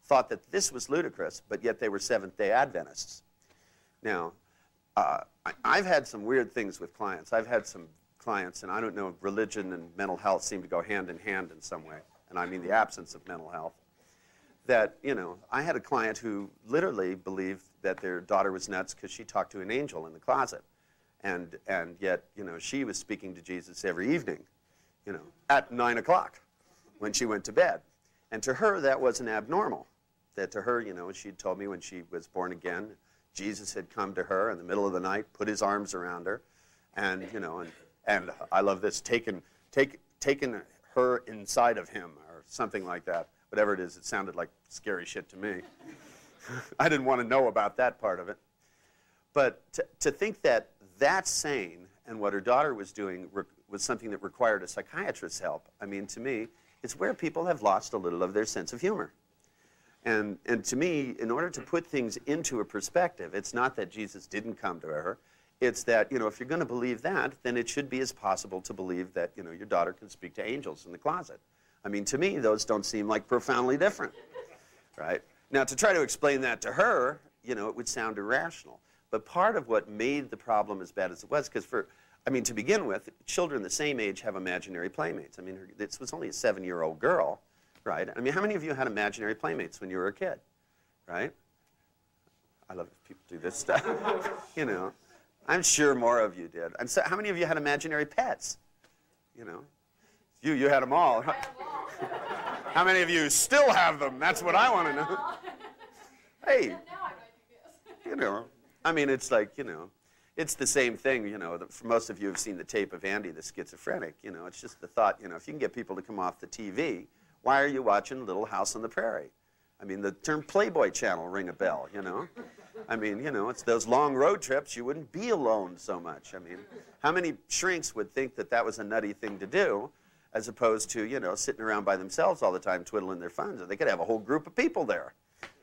thought that this was ludicrous, but yet they were Seventh-day Adventists. Now, I've had some weird things with clients. I've had some clients, and I don't know, religion and mental health seem to go hand in hand in some way, and I mean the absence of mental health. That, I had a client who literally believed that their daughter was nuts because she talked to an angel in the closet. And yet, she was speaking to Jesus every evening, at 9 o'clock when she went to bed. And to her, that wasn't abnormal. that to her, you know, she'd told me when she was born again, Jesus had come to her in the middle of the night, put his arms around her, and, you know, and I love this, taken her inside of him, or something like that. Whatever it is, it sounded like scary shit to me. I didn't want to know about that part of it. But to think that that's sane, and what her daughter was doing was something that required a psychiatrist's help, I mean, to me, it's where people have lost a little of their sense of humor. And to me, in order to put things into a perspective, it's not that Jesus didn't come to her. It's that, you know, if you're going to believe that, then it should be as possible to believe that, you know, your daughter can speak to angels in the closet. I mean, to me, those don't seem like profoundly different, right? Now, to try to explain that to her, you know, it would sound irrational. But part of what made the problem as bad as it was, because I mean, to begin with, children the same age have imaginary playmates. I mean, this was only a 7-year-old girl, right? I mean, how many of you had imaginary playmates when you were a kid, right? I love it if people do this stuff. You know, I'm sure more of you did. And so, how many of you had imaginary pets? You know, you had them all. I have all. How many of you still have them? That's what I want to know. Hey, Now I might do this. you know, I mean, it's like, you know, it's the same thing, you know, for most of you have seen the tape of Andy, the schizophrenic, you know, it's just the thought, you know, if you can get people to come off the TV, why are you watching Little House on the Prairie? I mean, the term Playboy Channel ring a bell, you know? I mean, you know, it's those long road trips, you wouldn't be alone so much. I mean, how many shrinks would think that that was a nutty thing to do, as opposed to, you know, sitting around by themselves all the time twiddling their thumbs? They could have a whole group of people there.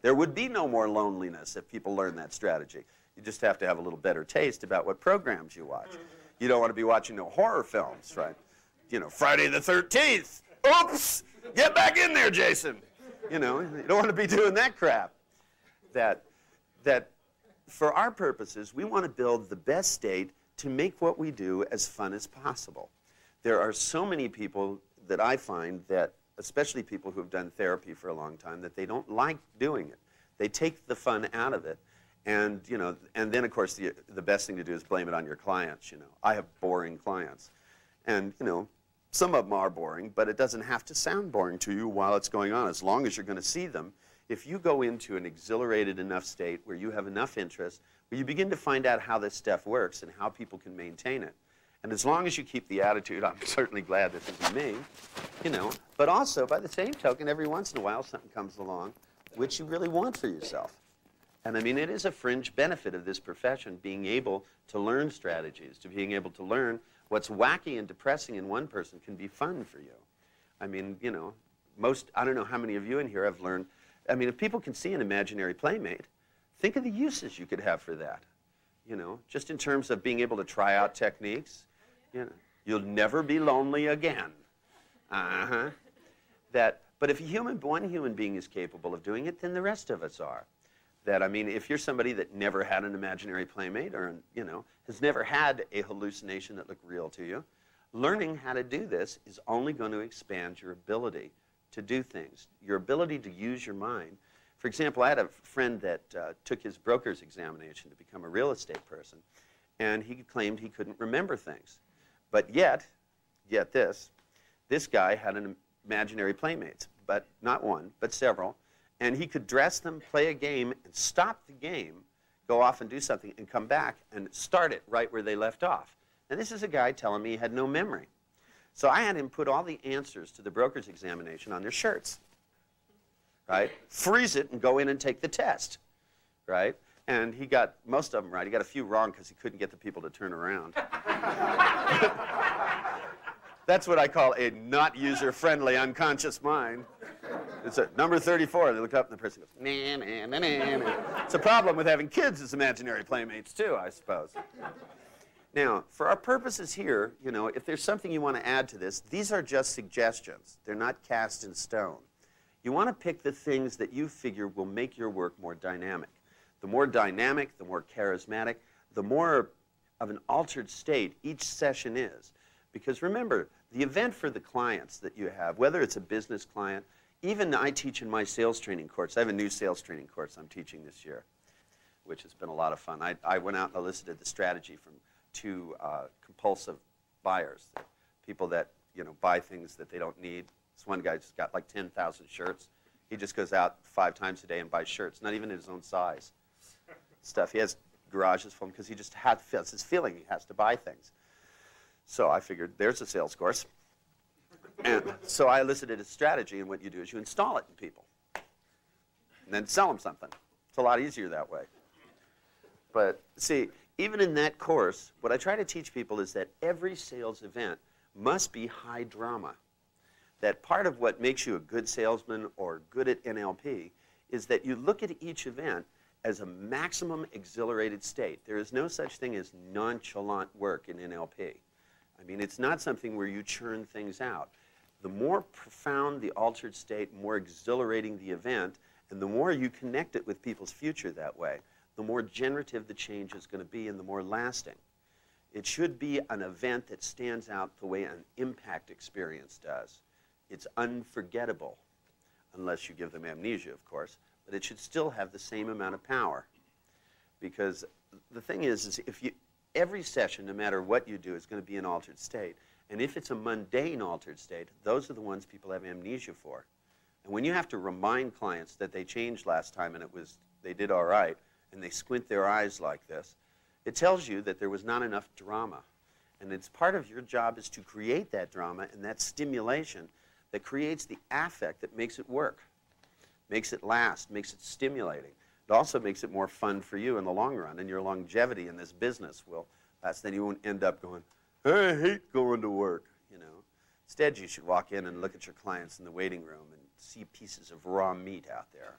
There would be no more loneliness if people learned that strategy. You just have to have a little better taste about what programs you watch. You don't want to be watching no horror films, right? You know, Friday the 13th. Oops! Get back in there, Jason. You know, you don't want to be doing that crap. That for our purposes, we want to build the best state to make what we do as fun as possible. There are so many people that I find that, especially people who have done therapy for a long time, that they don't like doing it. They take the fun out of it. And, you know, and then, of course, the best thing to do is blame it on your clients, you know. I have boring clients. And, you know, some of them are boring, but it doesn't have to sound boring to you while it's going on, as long as you're going to see them. If you go into an exhilarated enough state where you have enough interest, where you begin to find out how this stuff works and how people can maintain it. And as long as you keep the attitude, I'm certainly glad this isn't me, you know. But also, by the same token, every once in a while something comes along which you really want for yourself. And I mean, it is a fringe benefit of this profession, being able to learn strategies, to being able to learn what's wacky and depressing in one person can be fun for you. I mean, you know, I don't know how many of you in here have learned, I mean, if people can see an imaginary playmate, think of the uses you could have for that. You know, just in terms of being able to try out techniques. You know, you'll never be lonely again. But if one human being is capable of doing it, then the rest of us are. That, I mean, if you're somebody that never had an imaginary playmate or, you know, has never had a hallucination that looked real to you, learning how to do this is only going to expand your ability to do things, your ability to use your mind. For example, I had a friend that took his broker's examination to become a real estate person, and he claimed he couldn't remember things. But yet this guy had an imaginary playmates, but not one, but several. And he could dress them, play a game, and stop the game, go off and do something, and come back and start it right where they left off. And this is a guy telling me he had no memory. So I had him put all the answers to the broker's examination on their shirts, right? Freeze it and go in and take the test, right? And he got most of them right. He got a few wrong because he couldn't get the people to turn around. That's what I call a not user-friendly unconscious mind. It's a number 34. They look up and the person goes, nah, nah, nah, nah, nah. It's a problem with having kids as imaginary playmates too, I suppose. Now, for our purposes here, you know, if there's something you want to add to this, these are just suggestions. They're not cast in stone. You want to pick the things that you figure will make your work more dynamic. The more dynamic, the more charismatic, the more of an altered state each session is. Because remember, the event for the clients that you have, whether it's a business client, even I teach in my sales training course. I have a new sales training course I'm teaching this year, which has been a lot of fun. I went out and elicited the strategy from two compulsive buyers, people that, you know, buy things that they don't need. This one guy just got like 10,000 shirts. He just goes out 5 times a day and buys shirts, not even in his own size. Stuff. He has garages full because he just has this feeling he has to buy things. So I figured there's a sales course. And so I elicited a strategy, and what you do is you install it in people and then sell them something. It's a lot easier that way. But see, even in that course, what I try to teach people is that every sales event must be high drama. That part of what makes you a good salesman or good at NLP is that you look at each event as a maximum exhilarated state. There is no such thing as nonchalant work in NLP. I mean, it's not something where you churn things out. The more profound the altered state, more exhilarating the event, and the more you connect it with people's future that way, the more generative the change is going to be and the more lasting. It should be an event that stands out the way an impact experience does. It's unforgettable, unless you give them amnesia, of course, but it should still have the same amount of power. Because the thing is if you, every session, no matter what you do, is going to be an altered state. And if it's a mundane altered state, those are the ones people have amnesia for. And when you have to remind clients that they changed last time and they did all right, and they squint their eyes like this, it tells you that there was not enough drama. And it's part of your job is to create that drama and that stimulation that creates the affect that makes it work, makes it last, makes it stimulating. It also makes it more fun for you in the long run, and your longevity in this business will last. Then you won't end up going, hey, I hate going to work, you know. Instead, you should walk in and look at your clients in the waiting room and see pieces of raw meat out there.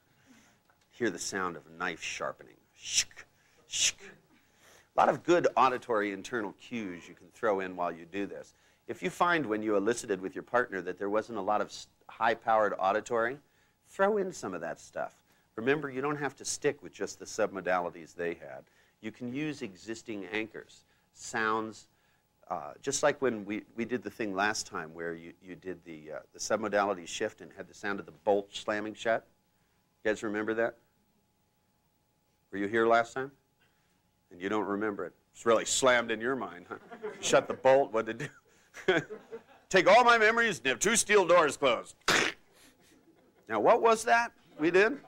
Hear the sound of a knife sharpening. Shk, shk. A lot of good auditory internal cues you can throw in while you do this. If you find when you elicited with your partner that there wasn't a lot of high-powered auditory, throw in some of that stuff. Remember, you don't have to stick with just the submodalities they had. You can use existing anchors, sounds, just like when we did the thing last time where you did the submodality shift and had the sound of the bolt slamming shut. You guys remember that? Were you here last time? And you don't remember it. It's really slammed in your mind, huh? Shut the bolt, what did it do? Take all my memories and have 2 steel doors closed. Now, what was that we did?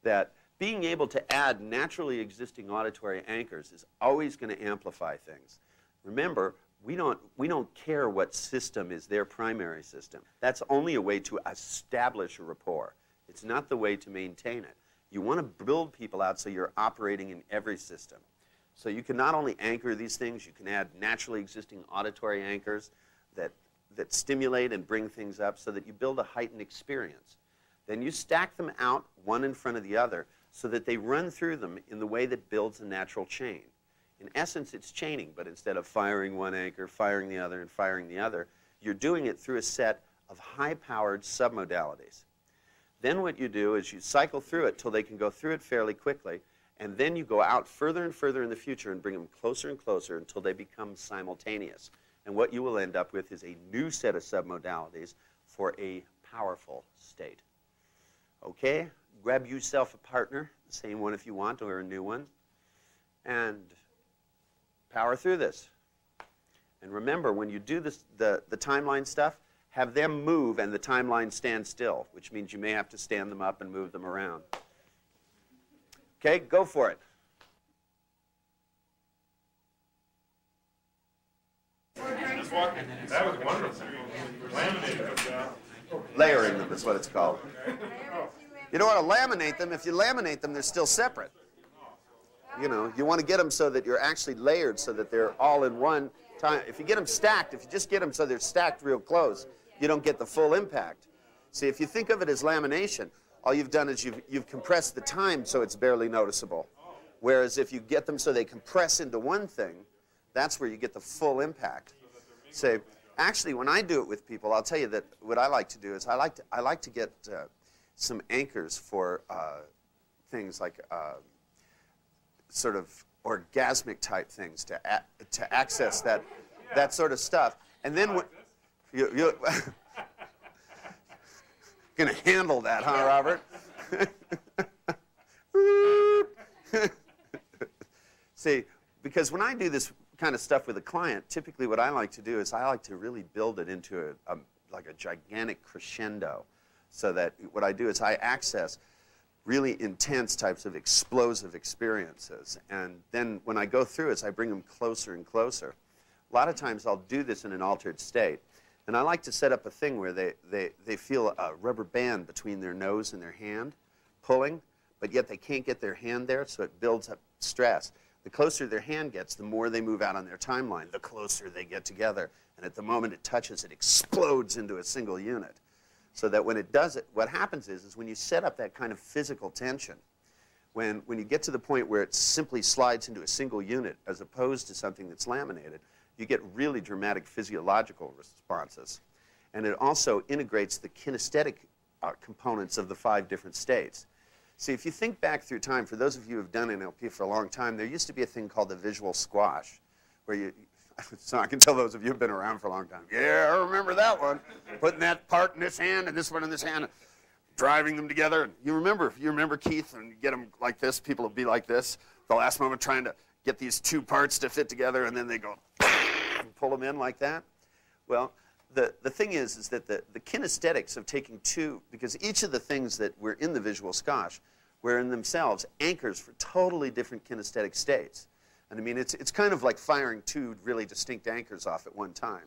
That being able to add naturally existing auditory anchors is always going to amplify things. Remember, we don't care what system is their primary system. That's only a way to establish a rapport. It's not the way to maintain it. You want to build people out so you're operating in every system. So you can not only anchor these things, you can add naturally existing auditory anchors that stimulate and bring things up so that you build a heightened experience. Then you stack them out one in front of the other so that they run through them in the way that builds a natural chain. In essence, it's chaining, but instead of firing one anchor, firing the other, and firing the other, you're doing it through a set of high-powered submodalities. Then what you do is you cycle through it till they can go through it fairly quickly, and then you go out further and further in the future and bring them closer and closer until they become simultaneous. And what you will end up with is a new set of submodalities for a powerful state. Okay? Grab yourself a partner, the same one if you want, or a new one, and power through this. And remember, when you do this, the timeline stuff, have them move and the timeline stand still, which means you may have to stand them up and move them around. Okay, go for it. That was wonderful. Layering them is what it's called. You don't want to laminate them. If you laminate them, they're still separate. You know, you want to get them so that you're actually layered so that they're all in one time. If you get them stacked, if you just get them so they're stacked real close, you don't get the full impact. See, if you think of it as lamination, all you've done is you've compressed the time so it's barely noticeable. Whereas if you get them so they compress into one thing, that's where you get the full impact. Say, actually, when I do it with people, I'll tell you that what I like to do is I like to get some anchors for things like sort of orgasmic type things to access that sort of stuff. And then you're gonna handle that, huh, Robert? See, because when I do this kind of stuff with a client, typically what I like to do is I like to really build it into like a gigantic crescendo So that what I do is I access really intense types of explosive experiences. And then when I go through it, I bring them closer and closer. A lot of times I'll do this in an altered state. And I like to set up a thing where they feel a rubber band between their nose and their hand pulling, but yet they can't get their hand there, so it builds up stress. The closer their hand gets, the more they move out on their timeline, the closer they get together. And at the moment it touches, it explodes into a single unit. So that when it does it, what happens is when you set up that kind of physical tension, when you get to the point where it simply slides into a single unit as opposed to something that's laminated, you get really dramatic physiological responses. And it also integrates the kinesthetic components of the 5 different states. See, if you think back through time, for those of you who have done NLP for a long time, there used to be a thing called the visual squash, where you, so I can tell those of you who have been around for a long time, yeah, I remember that one. Putting that part in this hand and this one in this hand, driving them together. You remember Keith, and you get them like this, people will be like this, the last moment trying to get these 2 parts to fit together, and then they go and pull them in like that. Well, the thing is that the kinesthetics of taking 2, because each of the things that were in the visual squash were in themselves anchors for totally different kinesthetic states. And I mean, it's kind of like firing 2 really distinct anchors off at one time.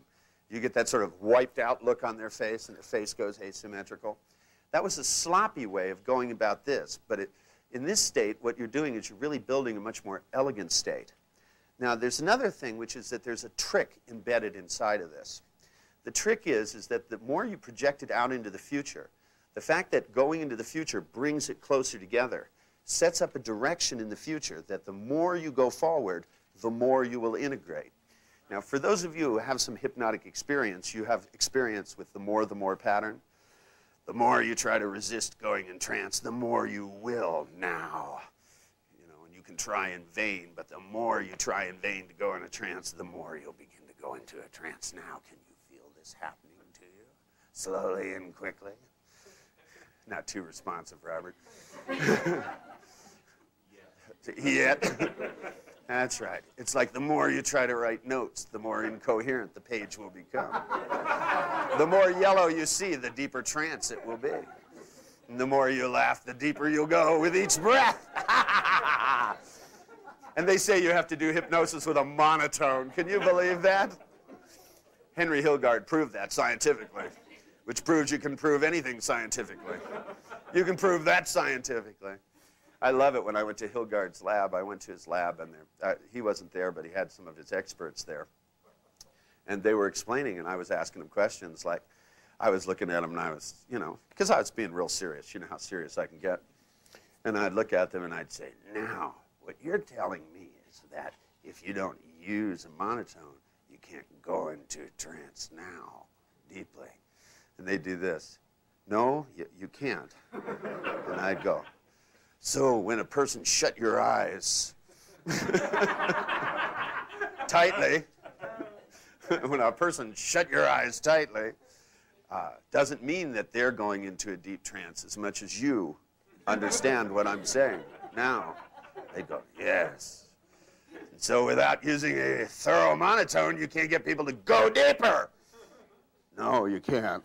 You get that sort of wiped out look on their face, and their face goes asymmetrical. That was a sloppy way of going about this, but in this state, what you're doing is you're really building a much more elegant state. Now, there's another thing, which is that there's a trick embedded inside of this. The trick is that the more you project it out into the future, the fact that going into the future brings it closer together, sets up a direction in the future that the more you go forward, the more you will integrate. Now, for those of you who have some hypnotic experience, you have experience with the more pattern. The more you try to resist going in trance, the more you will now. You know, and you can try in vain, but the more you try in vain to go in a trance, the more you'll begin to go into a trance. Now, can you feel this happening to you? Slowly and quickly. Not too responsive, Robert. Yet. That's right. It's like the more you try to write notes, the more incoherent the page will become. The more yellow you see, the deeper trance it will be. And the more you laugh, the deeper you'll go with each breath. And they say you have to do hypnosis with a monotone. Can you believe that? Henry Hilgard proved that scientifically, which proves you can prove anything scientifically. You can prove that scientifically. I love it when I went to Hilgard's lab. I went to his lab, and he wasn't there, but he had some of his experts there. And they were explaining, and I was asking them questions. Like, I was looking at them, and I was, you know, because I was being real serious. You know how serious I can get. And I'd look at them, and I'd say, now, what you're telling me is that if you don't use a monotone, you can't go into a trance now, deeply. And they'd do this. No, you can't. And I'd go, so when a person shut your eyes tightly, when a person shut your eyes tightly, doesn't mean that they're going into a deep trance as much as you understand what I'm saying. Now, they go, yes. And so without using a thorough monotone, you can't get people to go deeper. No, you can't.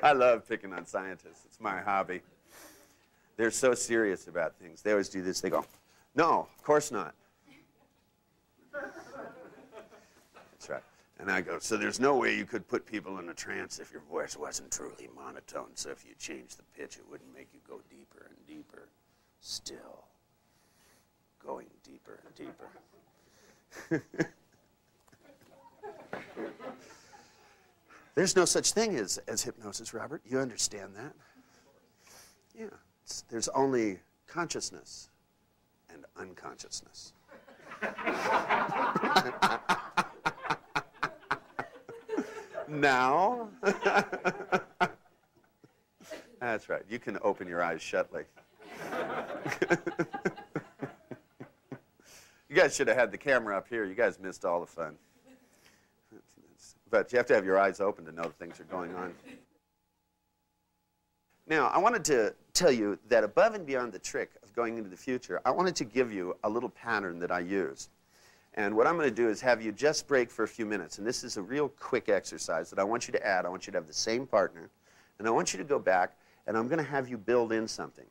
I love picking on scientists. It's my hobby. They're so serious about things. They always do this. They go, no, of course not. That's right. And I go, so there's no way you could put people in a trance if your voice wasn't truly monotone. So if you change the pitch, it wouldn't make you go deeper and deeper. Still going deeper and deeper. There's no such thing as hypnosis, Robert. You understand that? Yeah. There's only consciousness and unconsciousness. Now? That's right. You can open your eyes shutly. You guys should have had the camera up here. You guys missed all the fun. But you have to have your eyes open to know that things are going on. Now, I wanted to tell you that above and beyond the trick of going into the future, I wanted to give you a little pattern that I use. And what I'm going to do is have you just break for a few minutes. And this is a real quick exercise that I want you to add. I want you to have the same partner. And I want you to go back, and I'm going to have you build in something.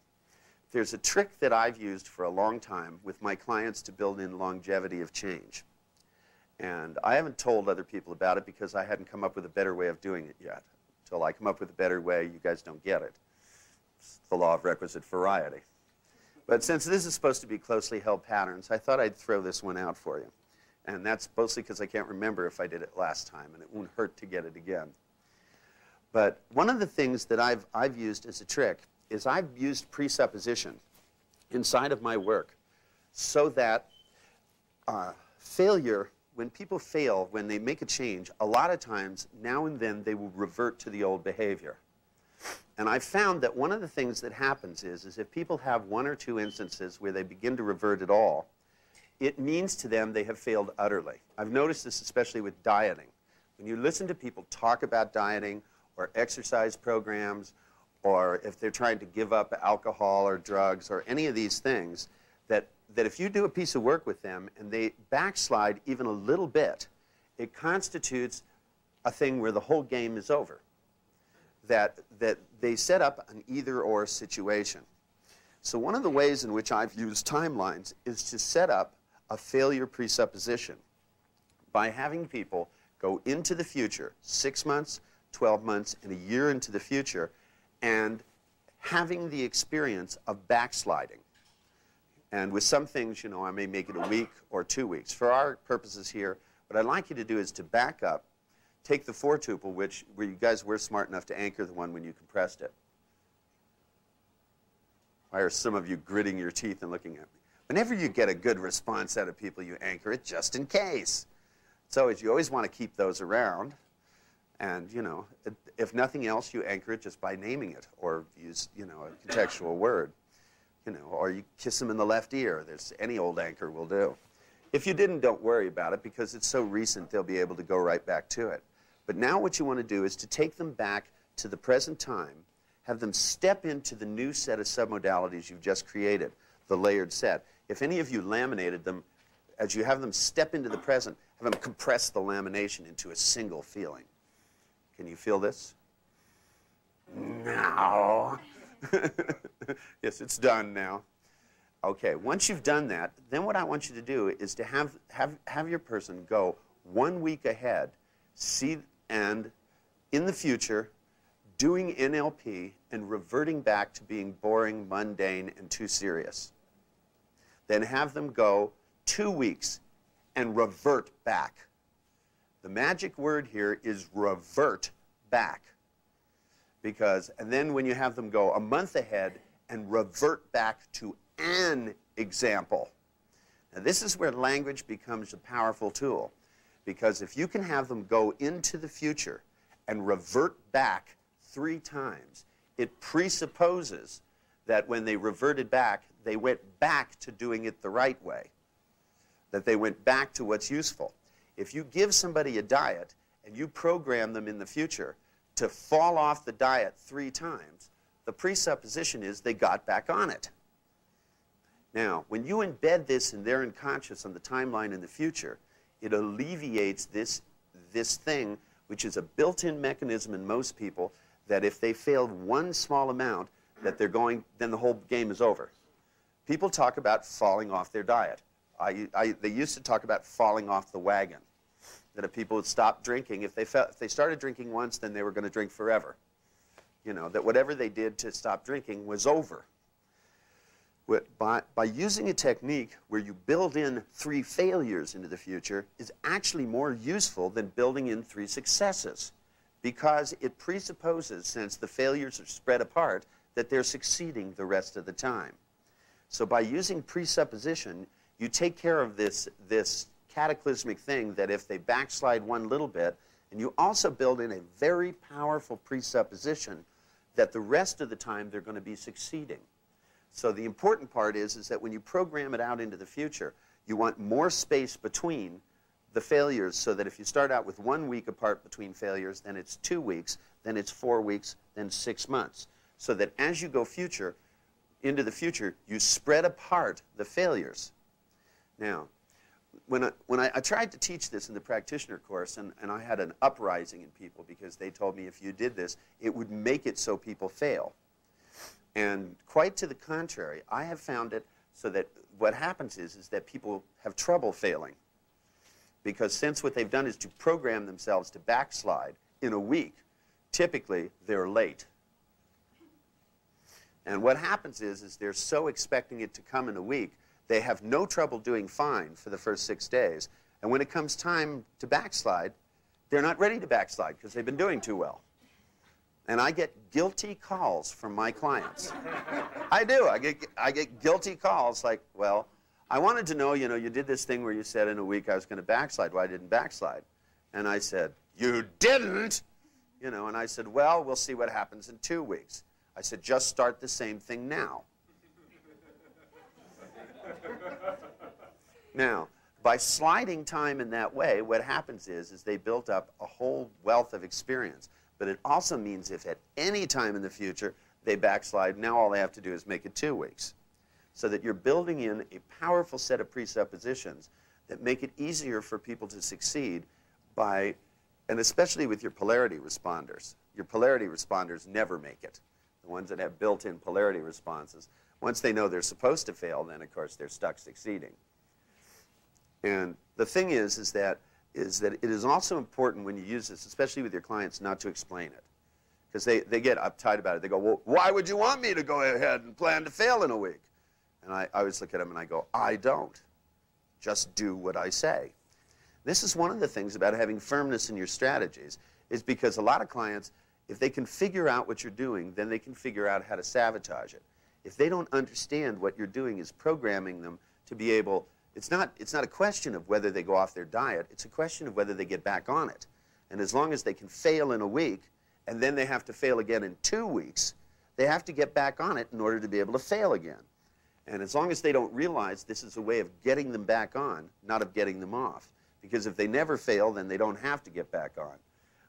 There's a trick that I've used for a long time with my clients to build in longevity of change. And I haven't told other people about it because I hadn't come up with a better way of doing it yet. Until I come up with a better way, you guys don't get it. It's the law of requisite variety. But since this is supposed to be closely held patterns, I thought I'd throw this one out for you. And that's mostly because I can't remember if I did it last time, and it won't hurt to get it again. But one of the things that I've used as a trick is I've used presupposition inside of my work so that failure, when people fail, when they make a change, a lot of times, now and then, they will revert to the old behavior. And I've found that one of the things that happens is if people have one or two instances where they begin to revert at all, it means to them they have failed utterly. I've noticed this especially with dieting. When you listen to people talk about dieting or exercise programs, or if they're trying to give up alcohol or drugs or any of these things, that if you do a piece of work with them and they backslide even a little bit, it constitutes a thing where the whole game is over. That they set up an either-or situation. So one of the ways in which I've used timelines is to set up a failure presupposition by having people go into the future, 6 months, 12 months, and a year into the future, and having the experience of backsliding. And with some things, you know, I may make it a week or 2 weeks. For our purposes here, what I'd like you to do is to back up, take the 4-tuple, where you guys were smart enough to anchor the one when you compressed it. Why are some of you gritting your teeth and looking at me? Whenever you get a good response out of people, you anchor it just in case. So you always want to keep those around. And, you know, if nothing else, you anchor it just by naming it or use, you know, a contextual word. You know, or you kiss them in the left ear. There's any old anchor will do. If you didn't, don't worry about it because it's so recent they'll be able to go right back to it. But now what you want to do is to take them back to the present time, have them step into the new set of submodalities you've just created, the layered set. If any of you laminated them, as you have them step into the present, have them compress the lamination into a single feeling. Can you feel this? No. Yes, it's done now. Okay, once you've done that, then what I want you to do is to have your person go 1 week ahead, see, and in the future, doing NLP and reverting back to being boring, mundane, and too serious. Then have them go 2 weeks and revert back. The magic word here is revert back. And then when you have them go a month ahead and revert back to an example. Now this is where language becomes a powerful tool. Because if you can have them go into the future and revert back 3 times, it presupposes that when they reverted back, they went back to doing it the right way. That they went back to what's useful. If you give somebody a diet and you program them in the future to fall off the diet 3 times, the presupposition is they got back on it. Now, when you embed this in their unconscious on the timeline in the future, it alleviates this thing, which is a built-in mechanism in most people, that if they failed one small amount, that then the whole game is over. People talk about falling off their diet. They used to talk about falling off the wagon. That if people would stop drinking, if they started drinking once, then they were going to drink forever. You know, that whatever they did to stop drinking was over. By using a technique where you build in 3 failures into the future is actually more useful than building in 3 successes. Because it presupposes, since the failures are spread apart, that they're succeeding the rest of the time. So by using presupposition, you take care of this cataclysmic thing that if they backslide one little bit, and you also build in a very powerful presupposition that the rest of the time they're going to be succeeding. So the important part is that when you program it out into the future, you want more space between the failures so that if you start out with 1 week apart between failures, then it's 2 weeks, then it's 4 weeks, then 6 months. So that as you go into the future, you spread apart the failures. Now, when I tried to teach this in the practitioner course, and I had an uprising in people because they told me if you did this, it would make it so people fail. And quite to the contrary, I have found it so that what happens is that people have trouble failing. Because since what they've done is to program themselves to backslide in a week, typically they're late. And what happens is they're so expecting it to come in a week, they have no trouble doing fine for the first 6 days. And when it comes time to backslide, they're not ready to backslide because they've been doing too well. And I get guilty calls from my clients. I do. I get guilty calls like, well, I wanted to know, you know, you did this thing where you said in a week I was going to backslide. Well, I didn't backslide. And I said, you didn't? You know, and I said, well, we'll see what happens in 2 weeks. I said, just start the same thing now. Now, by sliding time in that way, what happens is they built up a whole wealth of experience. But it also means if at any time in the future they backslide, now all they have to do is make it 2 weeks. So that you're building in a powerful set of presuppositions that make it easier for people to succeed by, and especially with your polarity responders. Your polarity responders never make it. The ones that have built-in polarity responses, once they know they're supposed to fail, then of course they're stuck succeeding. And the thing is that it is also important when you use this, especially with your clients, not to explain it. Because they get uptight about it. They go, well, why would you want me to go ahead and plan to fail in a week? And I always look at them and I go, I don't. Just do what I say. This is one of the things about having firmness in your strategies, is because a lot of clients, if they can figure out what you're doing, then they can figure out how to sabotage it. If they don't understand what you're doing is programming them to be able, it's not a question of whether they go off their diet, it's a question of whether they get back on it. And as long as they can fail in a week, and then they have to fail again in 2 weeks, they have to get back on it in order to be able to fail again. And as long as they don't realize this is a way of getting them back on, not of getting them off. Because if they never fail, then they don't have to get back on.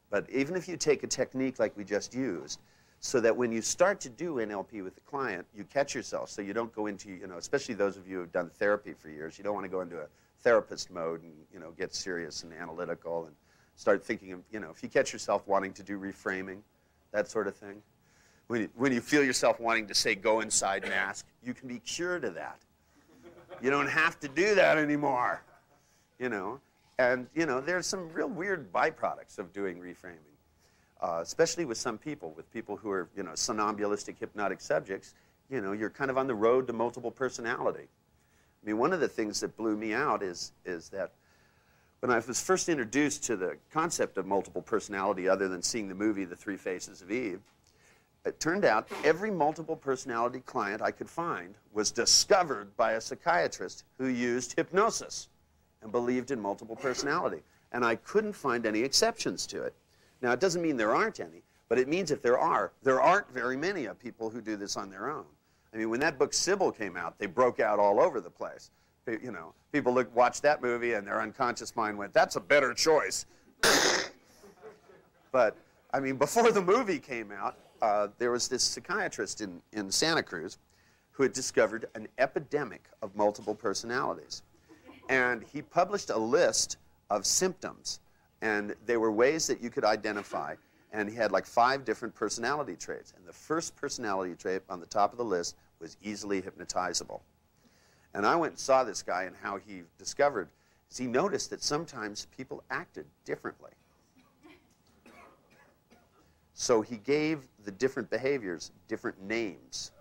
But even if you take a technique like we just used, so that when you start to do NLP with the client, you catch yourself, so you don't go into, you know, especially those of you who have done therapy for years, you don't want to go into a therapist mode and, you know, get serious and analytical and start thinking of, you know, if you catch yourself wanting to do reframing, that sort of thing. When you feel yourself wanting to say, go inside and ask, you can be cured of that. You don't have to do that anymore, you know. And, you know, there's some real weird byproducts of doing reframing, especially with some people, who are, you know, somnambulistic hypnotic subjects. You know, you're kind of on the road to multiple personality. I mean, one of the things that blew me out is that when I was first introduced to the concept of multiple personality, other than seeing the movie The Three Faces of Eve, it turned out every multiple personality client I could find was discovered by a psychiatrist who used hypnosis and believed in multiple personality. And I couldn't find any exceptions to it. Now, it doesn't mean there aren't any, but it means if there aren't very many of people who do this on their own. I mean, when that book Sybil came out, they broke out all over the place. You know, people watched that movie and their unconscious mind went, that's a better choice. But, I mean, before the movie came out, there was this psychiatrist in Santa Cruz who had discovered an epidemic of multiple personalities. And he published a list of symptoms, and they were ways that you could identify, and he had like 5 different personality traits. And the first personality trait on the top of the list was easily hypnotizable. And I went and saw this guy, and how he discovered is he noticed that sometimes people acted differently. So he gave the different behaviors different names.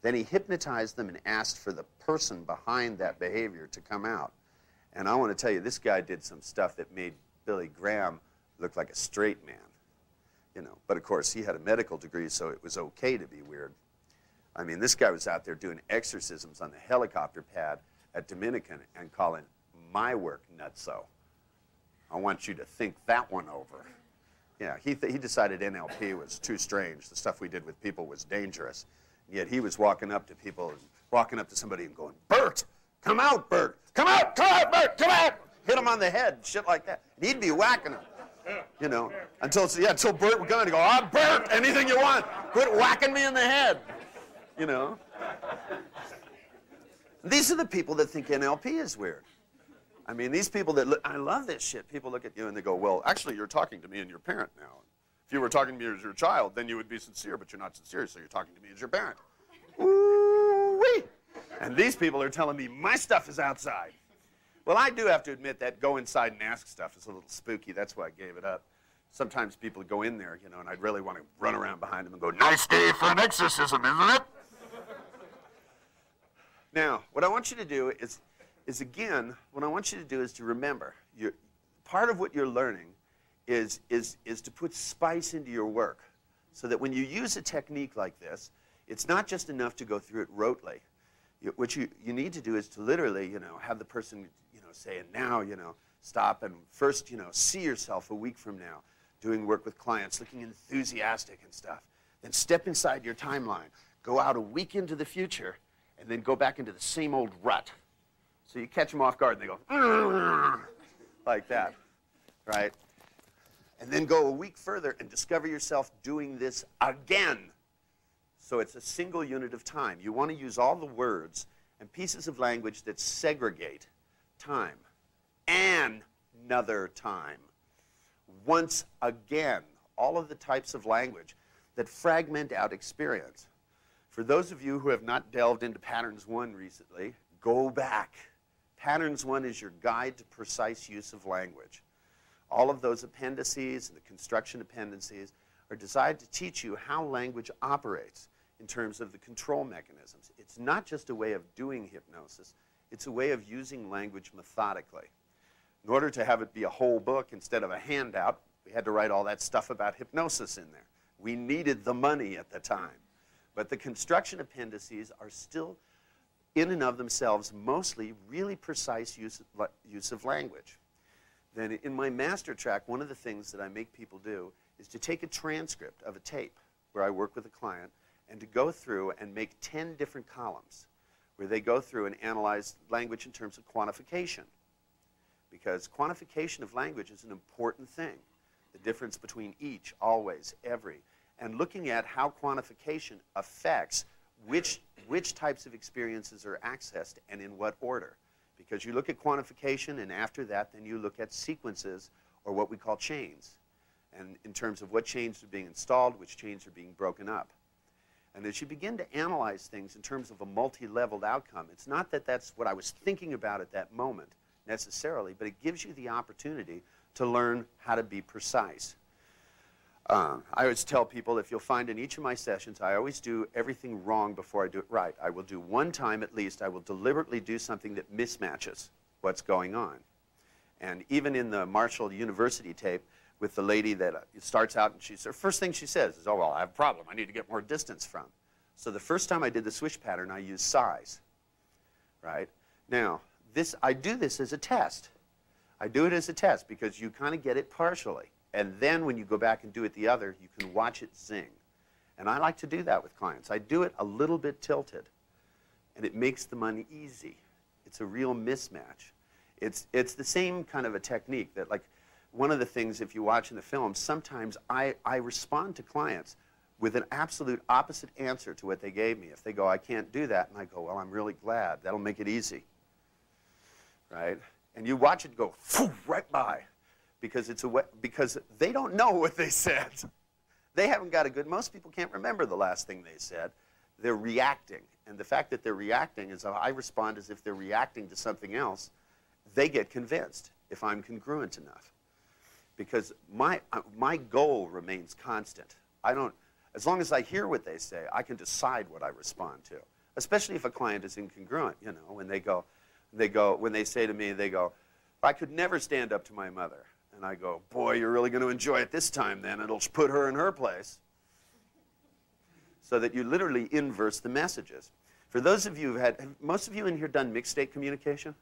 Then he hypnotized them and asked for the person behind that behavior to come out. And I want to tell you, this guy did some stuff that made Billy Graham look like a straight man. You know, but of course he had a medical degree, so it was okay to be weird. I mean, this guy was out there doing exorcisms on the helicopter pad at Dominican and calling my work nutso. I want you to think that one over. Yeah, he decided NLP was too strange. The stuff we did with people was dangerous. Yet he was walking up to people, walking up to somebody and going, Bert, come out, Bert. Come out, Bert, come out. Hit him on the head, shit like that. And he'd be whacking him, you know, until Bert would go and go, Bert, anything you want. Quit whacking me in the head, you know. These are the people that think NLP is weird. I mean, these people that look, I love this shit. People look at you and they go, well, actually, you're talking to me and your parent now. If you were talking to me as your child, then you would be sincere, but you're not sincere, so you're talking to me as your parent. Woo-wee! And these people are telling me my stuff is outside. Well, I do have to admit that go inside and ask stuff is a little spooky. That's why I gave it up. Sometimes people go in there, you know, and I'd really want to run around behind them and go, nice day for an exorcism, isn't it? Now, what I want you to do is again, what I want you to do is to remember, part of what you're learning is to put spice into your work so that when you use a technique like this, it's not just enough to go through it rotely. What you need to do is to literally, you know, have the person, you know, say, and now, you know, stop and first, you know, see yourself a week from now doing work with clients, looking enthusiastic and stuff. Then step inside your timeline, go out a week into the future, and then go back into the same old rut. So you catch them off guard, and they go, like that, right? And then go a week further and discover yourself doing this again. So it's a single unit of time. You want to use all the words and pieces of language that segregate time. Another time. Once again. All of the types of language that fragment out experience. For those of you who have not delved into Patterns 1 recently, go back. Patterns 1 is your guide to precise use of language. All of those appendices and the construction appendices are designed to teach you how language operates in terms of the control mechanisms. It's not just a way of doing hypnosis, it's a way of using language methodically. In order to have it be a whole book instead of a handout, we had to write all that stuff about hypnosis in there. We needed the money at the time. But the construction appendices are still, in and of themselves, mostly really precise use of language. Then in my master track, one of the things that I make people do is to take a transcript of a tape where I work with a client and to go through and make 10 different columns where they go through and analyze language in terms of quantification. Because quantification of language is an important thing. The difference between each, always, every, and looking at how quantification affects which types of experiences are accessed and in what order. Because you look at quantification, and after that, then you look at sequences, or what we call chains. And in terms of what chains are being installed, which chains are being broken up. And as you begin to analyze things in terms of a multi-leveled outcome, it's not that that's what I was thinking about at that moment, necessarily, but it gives you the opportunity to learn how to be precise. I always tell people, if you'll find in each of my sessions, I always do everything wrong before I do it right. I will do one time at least, I will deliberately do something that mismatches what's going on. And even in the Marshall University tape with the lady that starts out and the first thing she says is, oh, well, I have a problem. I need to get more distance from. So the first time I did the switch pattern, I used size, right? Now, I do this as a test. I do it as a test because you kind of get it partially. And then when you go back and do it the other, you can watch it zing. And I like to do that with clients. I do it a little bit tilted. And it makes the money easy. It's a real mismatch. It's the same kind of a technique that, like, one of the things, if you watch in the film, sometimes I respond to clients with an absolute opposite answer to what they gave me. If they go, I can't do that, and I go, well, I'm really glad. That'll make it easy. Right? And you watch it go right by. Because because they don't know what they said. They haven't got a good, most people can't remember the last thing they said. They're reacting. And the fact that they're reacting is, I respond as if they're reacting to something else. They get convinced if I'm congruent enough. Because my goal remains constant. As long as I hear what they say, I can decide what I respond to. Especially if a client is incongruent, you know, when they say to me, they go, I could never stand up to my mother. And I go, boy, you're really going to enjoy it this time then. It'll put her in her place. So that you literally inverse the messages. For those of you have most of you in here done mixed state communication?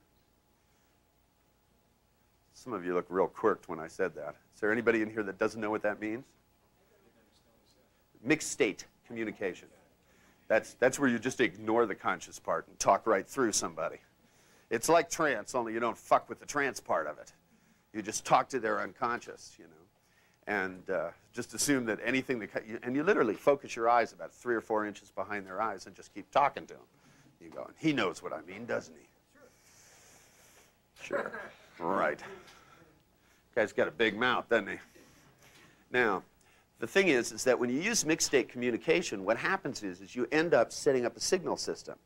Some of you look real quirked when I said that. Is there anybody in here that doesn't know what that means? Mixed state communication. That's where you just ignore the conscious part and talk right through somebody. It's like trance, only you don't fuck with the trance part of it. You just talk to their unconscious, you know, and just assume that anything and you literally focus your eyes about 3 or 4 inches behind their eyes and just keep talking to them. You go, and he knows what I mean, doesn't he? Sure. Right. Guy's got a big mouth, doesn't he? Now, the thing is that when you use mixed state communication, what happens is you end up setting up a signal system.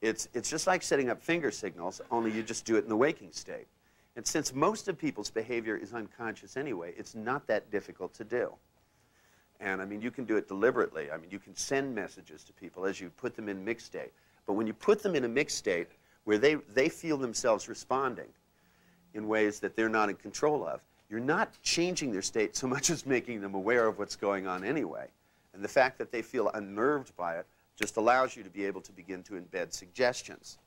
It's just like setting up finger signals, only you just do it in the waking state. And since most of people's behavior is unconscious anyway, it's not that difficult to do. And I mean, you can do it deliberately. I mean, you can send messages to people as you put them in mixed state. But when you put them in a mixed state where they feel themselves responding in ways that they're not in control of, you're not changing their state so much as making them aware of what's going on anyway. And the fact that they feel unnerved by it just allows you to be able to begin to embed suggestions.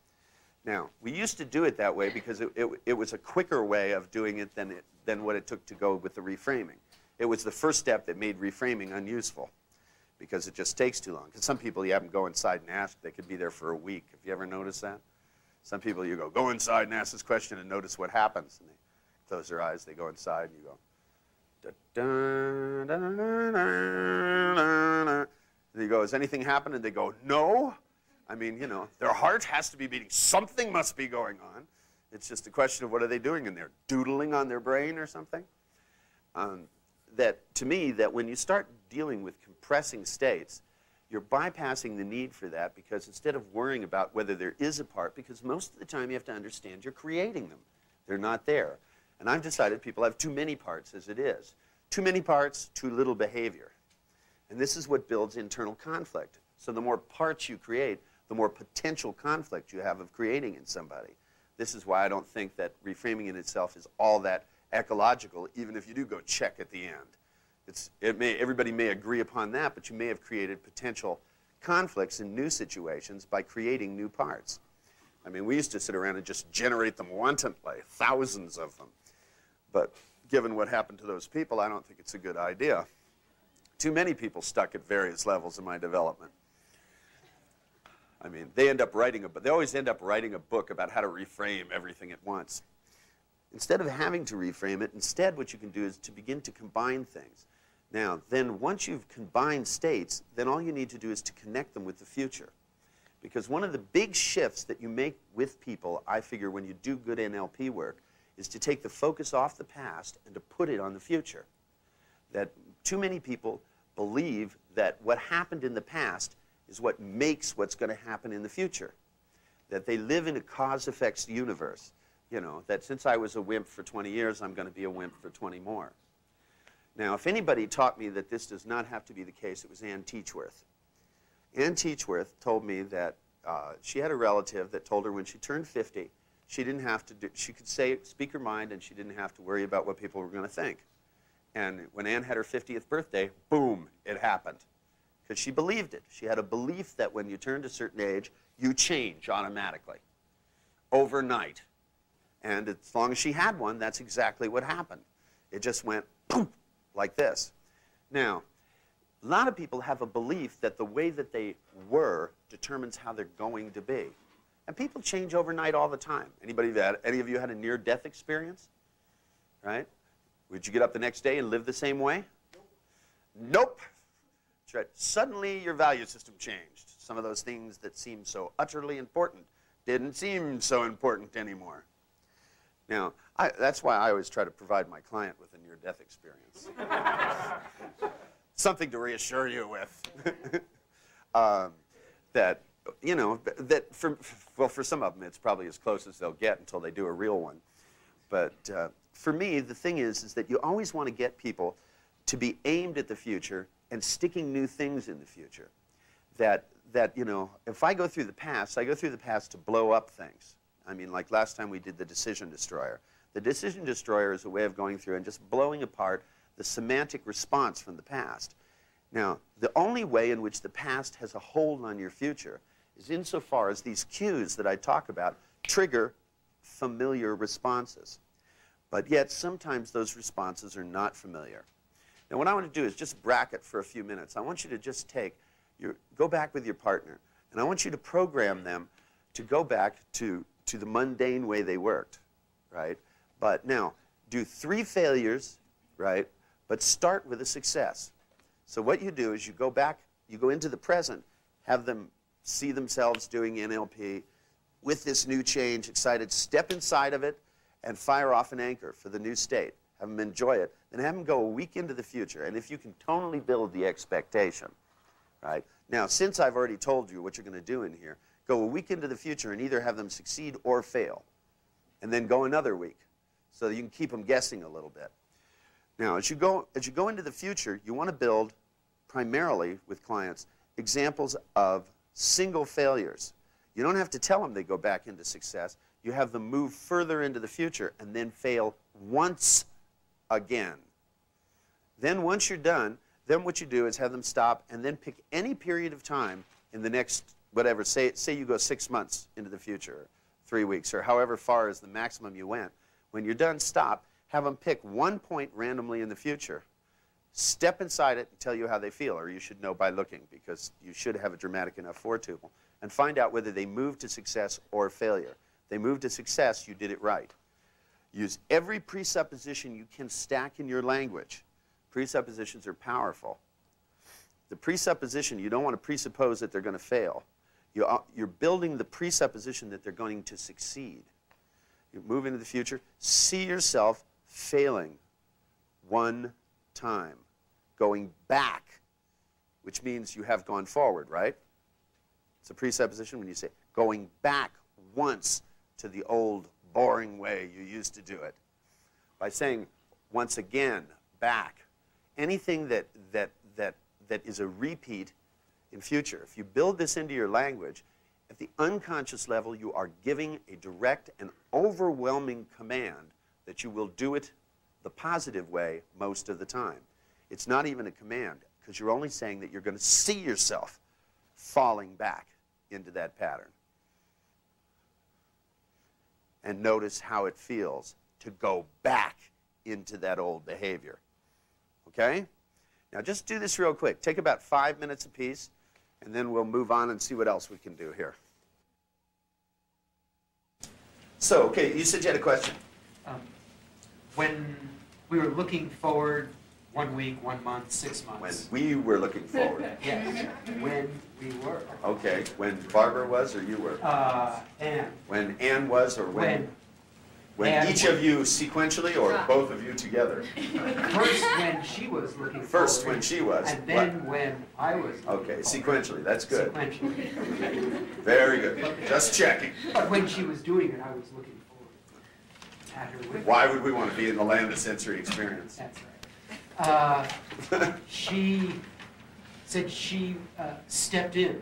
Now, we used to do it that way because it was a quicker way of doing it than what it took to go with the reframing. It was the first step that made reframing unuseful because it just takes too long. Because some people, you have them go inside and ask, they could be there for a week. Have you ever noticed that? Some people, you go inside and ask this question and notice what happens. And they close their eyes, they go inside, and you go, da, da, da, da, da, da, da. And you go, has anything happened? And they go, no. I mean, you know, their heart has to be beating. Something must be going on. It's just a question of what are they doing in there? Doodling on their brain or something? That, to me, that when you start dealing with compressing states, you're bypassing the need for that because instead of worrying about whether there is a part, because most of the time you have to understand you're creating them. They're not there. And I've decided people have too many parts as it is. Too many parts, too little behavior. And this is what builds internal conflict. So the more parts you create, the more potential conflict you have of creating in somebody. This is why I don't think that reframing in itself is all that ecological, even if you do go check at the end. Everybody may agree upon that, but you may have created potential conflicts in new situations by creating new parts. I mean, we used to sit around and just generate them wantonly, thousands of them. But given what happened to those people, I don't think it's a good idea. Too many people stuck at various levels in my development. I mean, they always end up writing a book about how to reframe everything at once. Instead of having to reframe it, instead what you can do is to begin to combine things. Now, then once you've combined states, then all you need to do is to connect them with the future. Because one of the big shifts that you make with people, I figure, when you do good NLP work, is to take the focus off the past and to put it on the future. That too many people believe that what happened in the past is what makes what's going to happen in the future. That they live in a cause-effects universe. You know, that since I was a wimp for 20 years, I'm going to be a wimp for 20 more. Now, if anybody taught me that this does not have to be the case, it was Ann Teachworth. Ann Teachworth told me that she had a relative that told her when she turned 50, she didn't have to she could speak her mind, and she didn't have to worry about what people were going to think. And when Ann had her 50th birthday, boom, it happened. Because she believed it. She had a belief that when you turned a certain age, you change automatically, overnight. And as long as she had one, that's exactly what happened. It just went boom, like this. Now, a lot of people have a belief that the way that they were determines how they're going to be. And people change overnight all the time. Any of you had a near-death experience? Right? Would you get up the next day and live the same way? Nope. That's right. Suddenly your value system changed. Some of those things that seemed so utterly important didn't seem so important anymore. Now, that's why I always try to provide my client with a near-death experience. Something to reassure you with. That, you know, that for some of them, it's probably as close as they'll get until they do a real one. But for me, the thing is that you always want to get people to be aimed at the future and sticking new things in the future. That, you know, if I go through the past, I go through the past to blow up things. I mean, like last time we did the decision destroyer. The decision destroyer is a way of going through and just blowing apart the semantic response from the past. Now, the only way in which the past has a hold on your future is insofar as these cues that I talk about trigger familiar responses. But yet, sometimes those responses are not familiar. Now, what I want to do is just bracket for a few minutes. I want you to just go back with your partner, and I want you to program them to go back to the mundane way they worked, right? But now, do 3 failures, right? But start with a success. So what you do is you go back, you go into the present, have them see themselves doing NLP with this new change, excited, step inside of it, and fire off an anchor for the new state. Have them enjoy it, then have them go a week into the future. And if you can tonally build the expectation, right? Now, since I've already told you what you're going to do in here, go a week into the future and either have them succeed or fail. And then go another week so that you can keep them guessing a little bit. Now, as you go into the future, you want to build, primarily with clients, examples of single failures. You don't have to tell them they go back into success. You have them move further into the future and then fail once again. Then once you're done, then what you do is have them stop and then pick any period of time in the next, whatever, say you go 6 months into the future, or 3 weeks, or however far is the maximum you went. When you're done, stop. Have them pick one point randomly in the future. Step inside it and tell you how they feel, or you should know by looking, because you should have a dramatic enough foretuple, and find out whether they move to success or failure. If they move to success, you did it right. Use every presupposition you can stack in your language. Presuppositions are powerful. The presupposition, you don't want to presuppose that they're going to fail. You're building the presupposition that they're going to succeed. You move into the future, see yourself failing one time, going back, which means you have gone forward, right? It's a presupposition when you say going back once to the old boring way you used to do it. By saying once again, back, anything that is a repeat in future. If you build this into your language, at the unconscious level, you are giving a direct and overwhelming command that you will do it the positive way most of the time. It's not even a command, because you're only saying that you're going to see yourself falling back into that pattern. And notice how it feels to go back into that old behavior. Okay? Now just do this real quick. Take about 5 minutes apiece, and then we'll move on and see what else we can do here. So, okay, you said you had a question. When we were looking forward 1 week, 1 month, 6 months. When we were looking forward. Yes, when we were. Okay, when Barbara was or you were? Anne. When Anne was or when each of you sequentially or both of you together? First when she was looking forward. First when she was. And then when I was looking Okay, sequentially, that's good. Sequentially. Very good. Just checking. But when she was doing it, I was looking forward at her with Why would we want to be in the land of sensory experience? That's right. She said she stepped in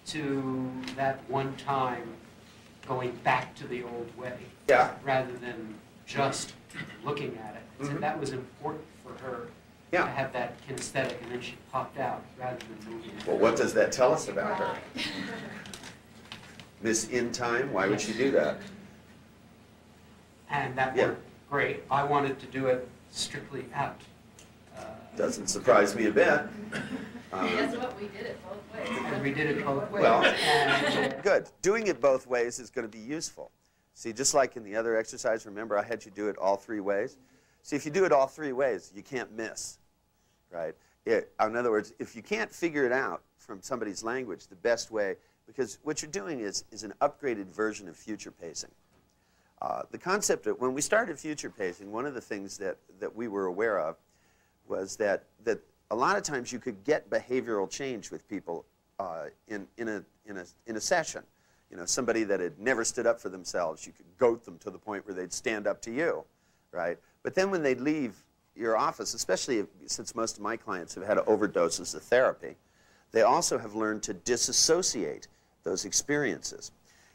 to that one time going back to the old way. Yeah. Rather than just looking at it. So that was important for her Yeah. to have that kinesthetic, and then she popped out rather than moving. Well, what does that tell us about her? Miss In Time, why would she do that? And that worked great. I wanted to do it strictly out. Doesn't surprise me a bit. Guess what? We did it both ways. And we did it both ways. Well, And, good. Doing it both ways is going to be useful. See, just like in the other exercise, remember I had you do it all 3 ways? See, if you do it all 3 ways, you can't miss, right? In other words, if you can't figure it out from somebody's language, the best way, because what you're doing is an upgraded version of future pacing. The concept of, when we started future pacing, one of the things that we were aware of was that a lot of times you could get behavioral change with people in a session. You know, somebody that had never stood up for themselves, you could goat them to the point where they'd stand up to you, right? But then when they'd leave your office, especially since most of my clients have had overdoses of therapy, they also have learned to disassociate those experiences.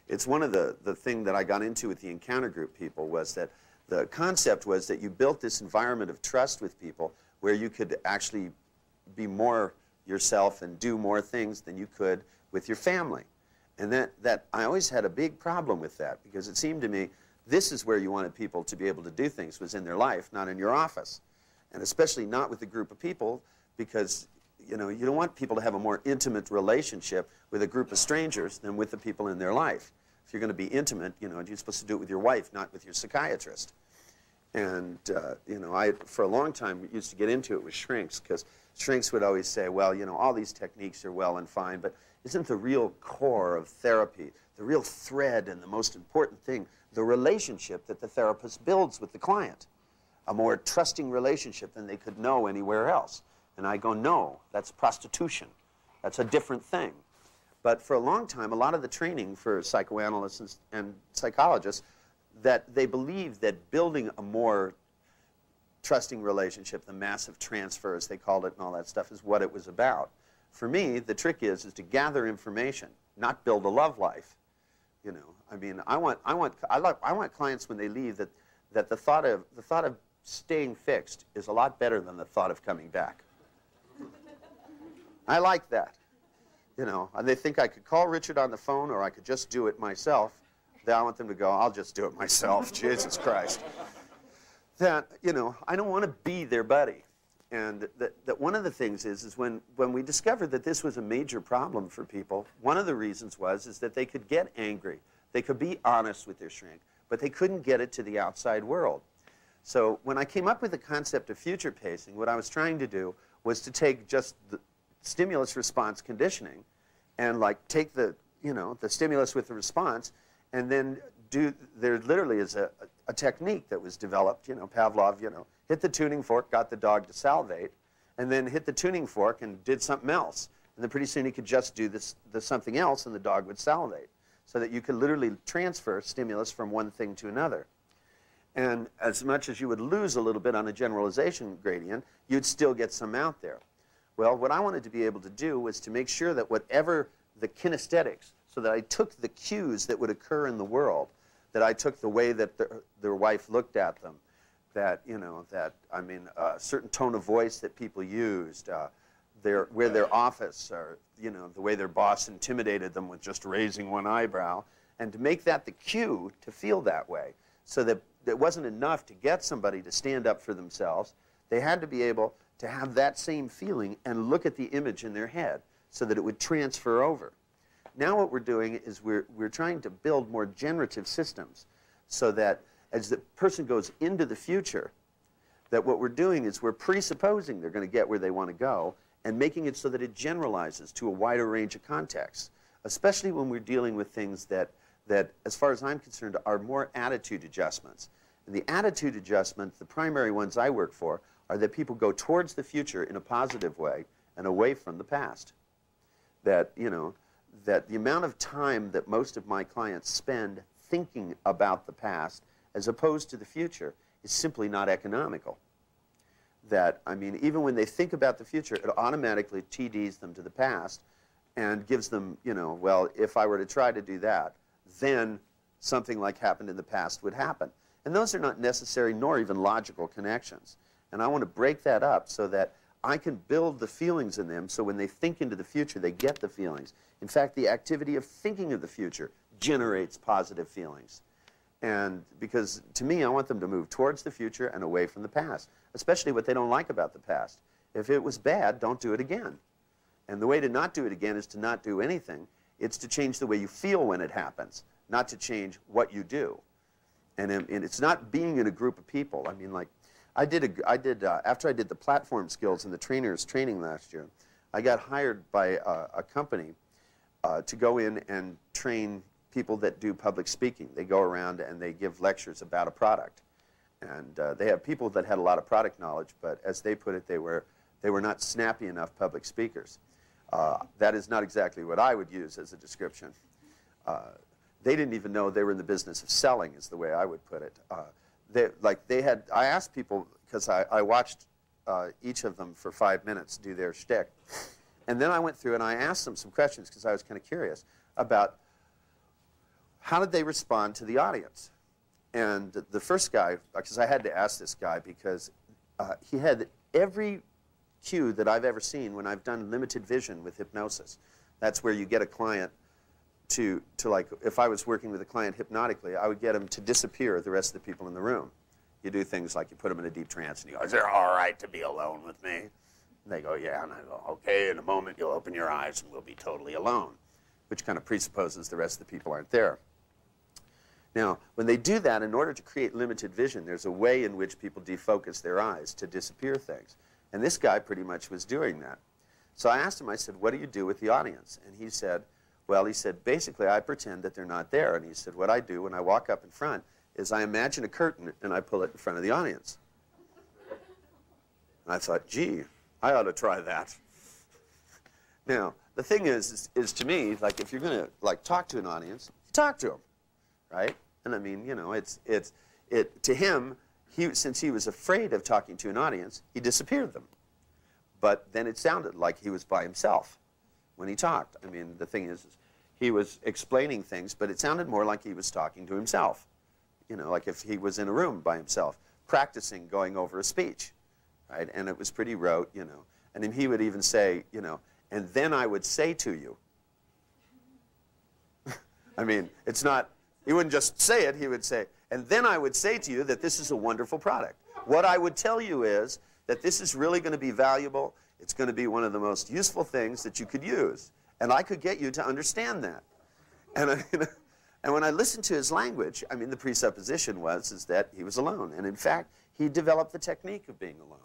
It's one of the thing that I got into with the encounter group people was that the concept was that you built this environment of trust with people where you could actually be more yourself and do more things than you could with your family. And that I always had a big problem with that, because it seemed to me this is where you wanted people to be able to do things, was in their life, not in your office. And especially not with a group of people, because you know, you don't want people to have a more intimate relationship with a group of strangers than with the people in their life. If you're going to be intimate, you know, you're supposed to do it with your wife, not with your psychiatrist. And, you know, I, for a long time, used to get into it with shrinks, because shrinks would always say, well, you know, all these techniques are well and fine, but isn't the real core of therapy, the real thread and the most important thing, the relationship that the therapist builds with the client, a more trusting relationship than they could know anywhere else. And I go, no, that's prostitution. That's a different thing. But for a long time, a lot of the training for psychoanalysts and psychologists, that they believe that building a more trusting relationship, the massive transfer, as they called it, and all that stuff, is what it was about. For me, the trick is to gather information, not build a love life. You know, I mean, I want clients when they leave that the thought of staying fixed is a lot better than the thought of coming back. I like that. You know, and they think I could call Richard on the phone or I could just do it myself. Then I want them to go, I'll just do it myself. Jesus Christ. That, you know, I don't want to be their buddy. And that one of the things is when we discovered that this was a major problem for people, one of the reasons is that they could get angry. They could be honest with their shrink, but they couldn't get it to the outside world. So when I came up with the concept of future pacing, what I was trying to do was to take just the stimulus response conditioning and like take the, you know, the stimulus with the response and then there literally is a technique that was developed, you know, Pavlov, you know, hit the tuning fork, got the dog to salivate, and then hit the tuning fork and did something else. And then pretty soon he could just do the something else and the dog would salivate. So that you could literally transfer stimulus from one thing to another. And as much as you would lose a little bit on a generalization gradient, you'd still get some out there. Well, what I wanted to be able to do was to make sure that whatever the kinesthetics, so that I took the cues that would occur in the world, that I took the way that their wife looked at them, that, you know, that, I mean, a certain tone of voice that people used, where their office, or, you know, the way their boss intimidated them with just raising one eyebrow, and to make that the cue to feel that way, so that it wasn't enough to get somebody to stand up for themselves. They had to be able to have that same feeling and look at the image in their head so that it would transfer over. Now what we're doing is we're trying to build more generative systems so that as the person goes into the future, that what we're doing is we're presupposing they're going to get where they want to go and making it so that it generalizes to a wider range of contexts, especially when we're dealing with things that as far as I'm concerned, are more attitude adjustments. And the attitude adjustments, the primary ones I work for, are that people go towards the future in a positive way and away from the past. That, you know, that the amount of time that most of my clients spend thinking about the past as opposed to the future is simply not economical. That, I mean, even when they think about the future, it automatically TDs them to the past and gives them, you know, well, if I were to try to do that, then something like happened in the past would happen. And those are not necessary nor even logical connections. And I want to break that up so that I can build the feelings in them so when they think into the future, they get the feelings. In fact, the activity of thinking of the future generates positive feelings. And because to me, I want them to move towards the future and away from the past, especially what they don't like about the past. If it was bad, don't do it again. And the way to not do it again is to not do anything. It's to change the way you feel when it happens, not to change what you do. And it's not being in a group of people. I mean, like, after I did the platform skills and the trainers training last year, I got hired by a company to go in and train people that do public speaking. They go around and they give lectures about a product. And they have people that had a lot of product knowledge, but as they put it, they were not snappy enough public speakers. That is not exactly what I would use as a description. They didn't even know they were in the business of selling, is the way I would put it. I asked people, because I watched each of them for 5 minutes do their shtick. And then I went through and I asked them some questions because I was kind of curious about how did they respond to the audience. And the first guy, because I had to ask this guy because he had every cue that I've ever seen when I've done limited vision with hypnosis. That's where you get a client to like, if I was working with a client hypnotically, I would get him to disappear the rest of the people in the room. You do things like you put them in a deep trance and you go, is it all right to be alone with me? And they go, yeah. And I go, okay, in a moment you'll open your eyes and we'll be totally alone, which kind of presupposes the rest of the people aren't there. Now, when they do that, in order to create limited vision, there's a way in which people defocus their eyes to disappear things. And this guy pretty much was doing that. So I asked him, I said, what do you do with the audience? And he said, Well, he said, basically, I pretend that they're not there. And he said, what I do when I walk up in front is I imagine a curtain and I pull it in front of the audience. And I thought, gee, I ought to try that. Now, the thing is to me, like, if you're going to, like, talk to an audience, talk to them, right? And I mean, you know, to him, since he was afraid of talking to an audience, he disappeared them. But then it sounded like he was by himself when he talked. I mean, the thing is he was explaining things, but it sounded more like he was talking to himself. You know, like if he was in a room by himself, practicing going over a speech, right? And it was pretty rote, you know. And then he would even say, you know, and then I would say to you. I mean, it's not, he wouldn't just say it, he would say, and then I would say to you that this is a wonderful product. What I would tell you is that this is really going to be valuable. It's going to be one of the most useful things that you could use. And I could get you to understand that. And when I listened to his language, I mean, the presupposition is that he was alone. And in fact, he developed the technique of being alone.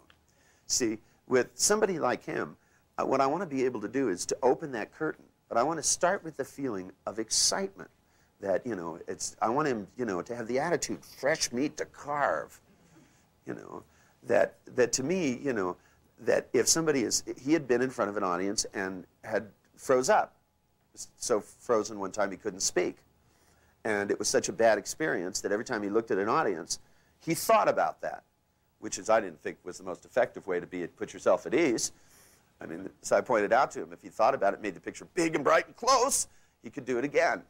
See, with somebody like him, what I want to be able to do is to open that curtain. But I want to start with the feeling of excitement. That, you know, I want him, you know, to have the attitude, fresh meat to carve. You know, that to me, you know, that if somebody he had been in front of an audience and had froze up. So frozen one time he couldn't speak. And it was such a bad experience that every time he looked at an audience, he thought about that, which I didn't think was the most effective way to put yourself at ease. I mean, so I pointed out to him, if he thought about it, made the picture big and bright and close, he could do it again.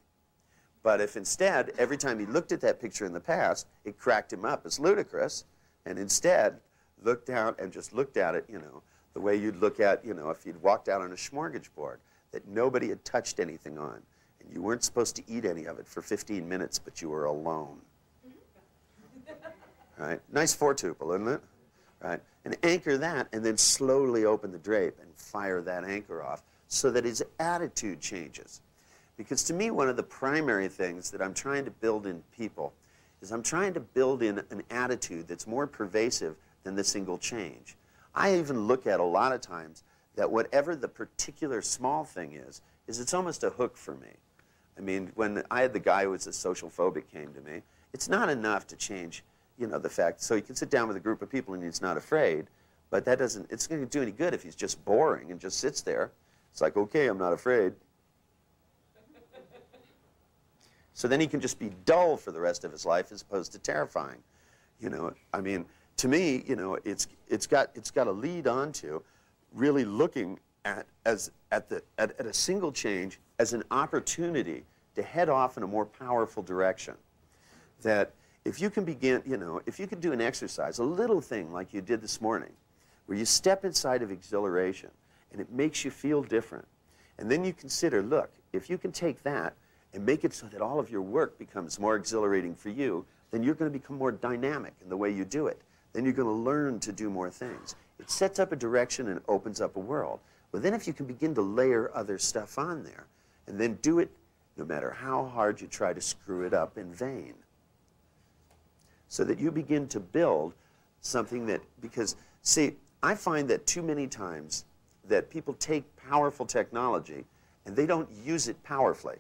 But if instead, every time he looked at that picture in the past, it cracked him up as ludicrous, and instead looked down and just looked at it, you know, the way you'd look at, you know, if you'd walked out on a smorgasbord that nobody had touched anything on, and you weren't supposed to eat any of it for 15 minutes, but you were alone. Right? Nice four-tuple, isn't it? Right? And anchor that, and then slowly open the drape and fire that anchor off so that his attitude changes. Because to me, one of the primary things that I'm trying to build in people is I'm trying to build in an attitude that's more pervasive than the single change. I even look at a lot of times that whatever the particular small thing is it's almost a hook for me. I mean, when I had the guy who was a social phobic came to me, it's not enough to change, you know, the fact. So he can sit down with a group of people and he's not afraid, but that doesn't, it's going to do any good if he's just boring and just sits there. It's like, okay, I'm not afraid. So then he can just be dull for the rest of his life as opposed to terrifying. You know, I mean, to me, you know, it's got to lead on to really looking at a single change as an opportunity to head off in a more powerful direction. That if you can begin, you know, if you can do an exercise, a little thing like you did this morning, where you step inside of exhilaration and it makes you feel different, and then you consider, look, if you can take that and make it so that all of your work becomes more exhilarating for you, then you're going to become more dynamic in the way you do it. Then you're going to learn to do more things. It sets up a direction and opens up a world. But then if you can begin to layer other stuff on there, and then do it no matter how hard you try to screw it up in vain, so that you begin to build something that, because, see, I find that too many times that people take powerful technology and they don't use it powerfully.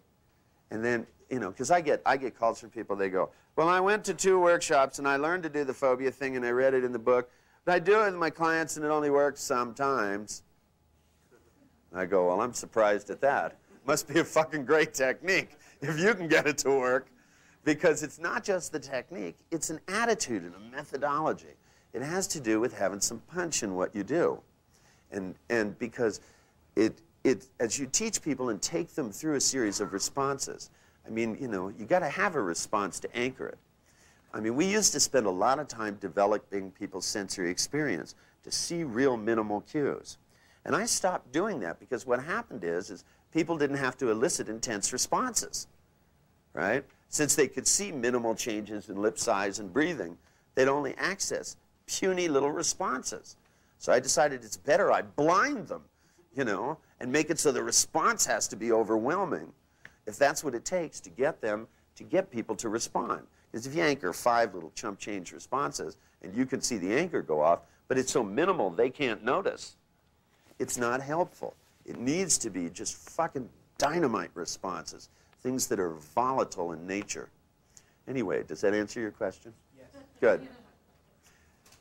And then, you know, because I get calls from people, they go, well, I went to 2 workshops and I learned to do the phobia thing and I read it in the book, but I do it with my clients and it only works sometimes. And I go, well, I'm surprised at that. Must be a fucking great technique if you can get it to work. Because it's not just the technique, it's an attitude and a methodology. It has to do with having some punch in what you do. And because as you teach people and take them through a series of responses, I mean, you know, you got to have a response to anchor it. I mean, we used to spend a lot of time developing people's sensory experience to see real minimal cues. And I stopped doing that because what happened is people didn't have to elicit intense responses, right? Since they could see minimal changes in lip size and breathing, they'd only access puny little responses. So I decided it's better I blind them, you know, and make it so the response has to be overwhelming, if that's what it takes to get people to respond. Because if you anchor 5 little chump change responses, and you can see the anchor go off, but it's so minimal they can't notice, it's not helpful. It needs to be just fucking dynamite responses, things that are volatile in nature. Anyway, does that answer your question? Yes. Good.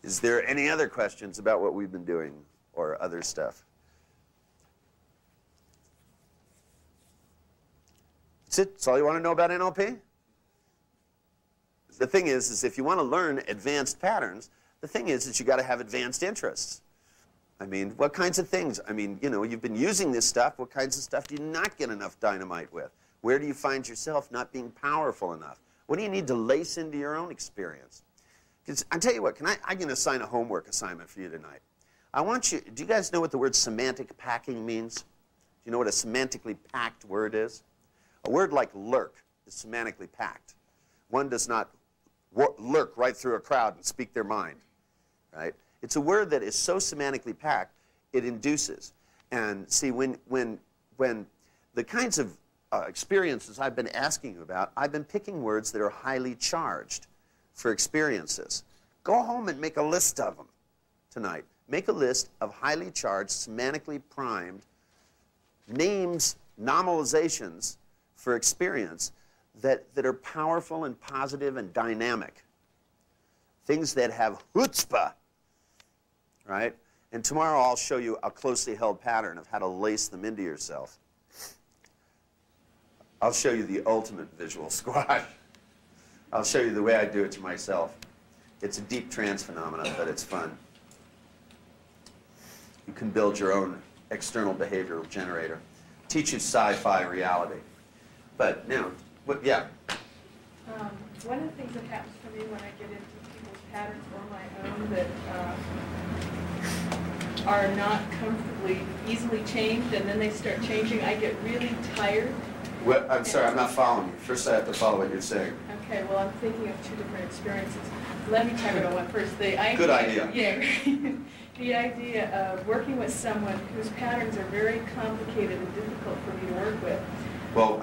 Is there any other questions about what we've been doing or other stuff? That's it? That's all you want to know about NLP? The thing is if you want to learn advanced patterns, the thing is you got to have advanced interests. I mean, what kinds of things? I mean, you know, you've been using this stuff. What kinds of stuff do you not get enough dynamite with? Where do you find yourself not being powerful enough? What do you need to lace into your own experience? Because I tell you what, I'm going to assign a homework assignment for you tonight. I want you, do you guys know what the word semantic packing means? Do you know what a semantically packed word is? A word like lurk is semantically packed. One does not lurk right through a crowd and speak their mind, right? It's a word that is so semantically packed, it induces. And see, when the kinds of experiences I've been asking you about, I've been picking words that are highly charged for experiences. Go home and make a list of them tonight. Make a list of highly charged, semantically primed names, nominalizations for experience that are powerful and positive and dynamic. Things that have chutzpah, right? And tomorrow I'll show you a closely held pattern of how to lace them into yourself. I'll show you the ultimate visual squash. I'll show you the way I do it to myself. It's a deep trance phenomenon, but it's fun. You can build your own external behavioral generator. Teach you sci-fi reality. But now, yeah? One of the things that happens for me when I get into people's patterns or my own that are not comfortably easily changed, and then they start changing, I get really tired. Well, I'm sorry, I'm not following you. First I have to follow what you're saying. Okay, well, I'm thinking of two different experiences. Let me talk about one first. The idea, good idea. Yeah, the idea of working with someone whose patterns are very complicated and difficult for me to work with. Well,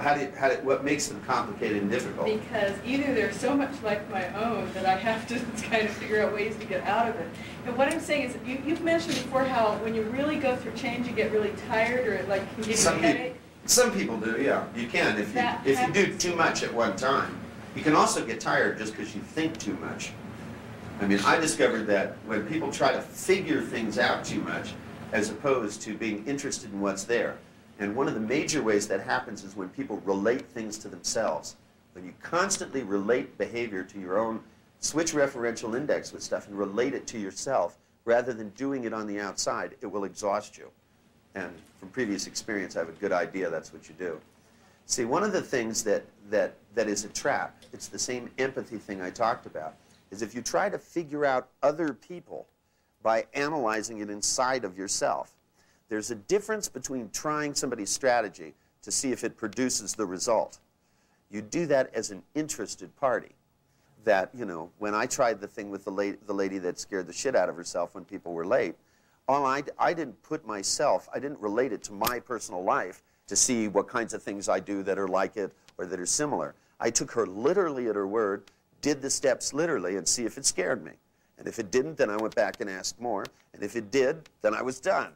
what makes them complicated and difficult? Because either they're so much like my own that I have to kind of figure out ways to get out of it. And what I'm saying is, you've mentioned before how when you really go through change, you get really tired, or it like can give you a headache. Some people do, yeah. You can if you do too much at one time. You can also get tired just because you think too much. I mean, I discovered that when people try to figure things out too much, as opposed to being interested in what's there. And one of the major ways that happens is when people relate things to themselves. When you constantly relate behavior to your own, switch referential index with stuff and relate it to yourself, rather than doing it on the outside, it will exhaust you. And from previous experience, I have a good idea that's what you do. See, one of the things that is a trap, it's the same empathy thing I talked about, is if you try to figure out other people by analyzing it inside of yourself. There's a difference between trying somebody's strategy to see if it produces the result. You do that as an interested party. That, you know, when I tried the thing with the lady that scared the shit out of herself when people were late, I didn't put myself, I didn't relate it to my personal life to see what kinds of things I do that are like it or that are similar. I took her literally at her word, did the steps literally, and see if it scared me. And if it didn't, then I went back and asked more. And if it did, then I was done.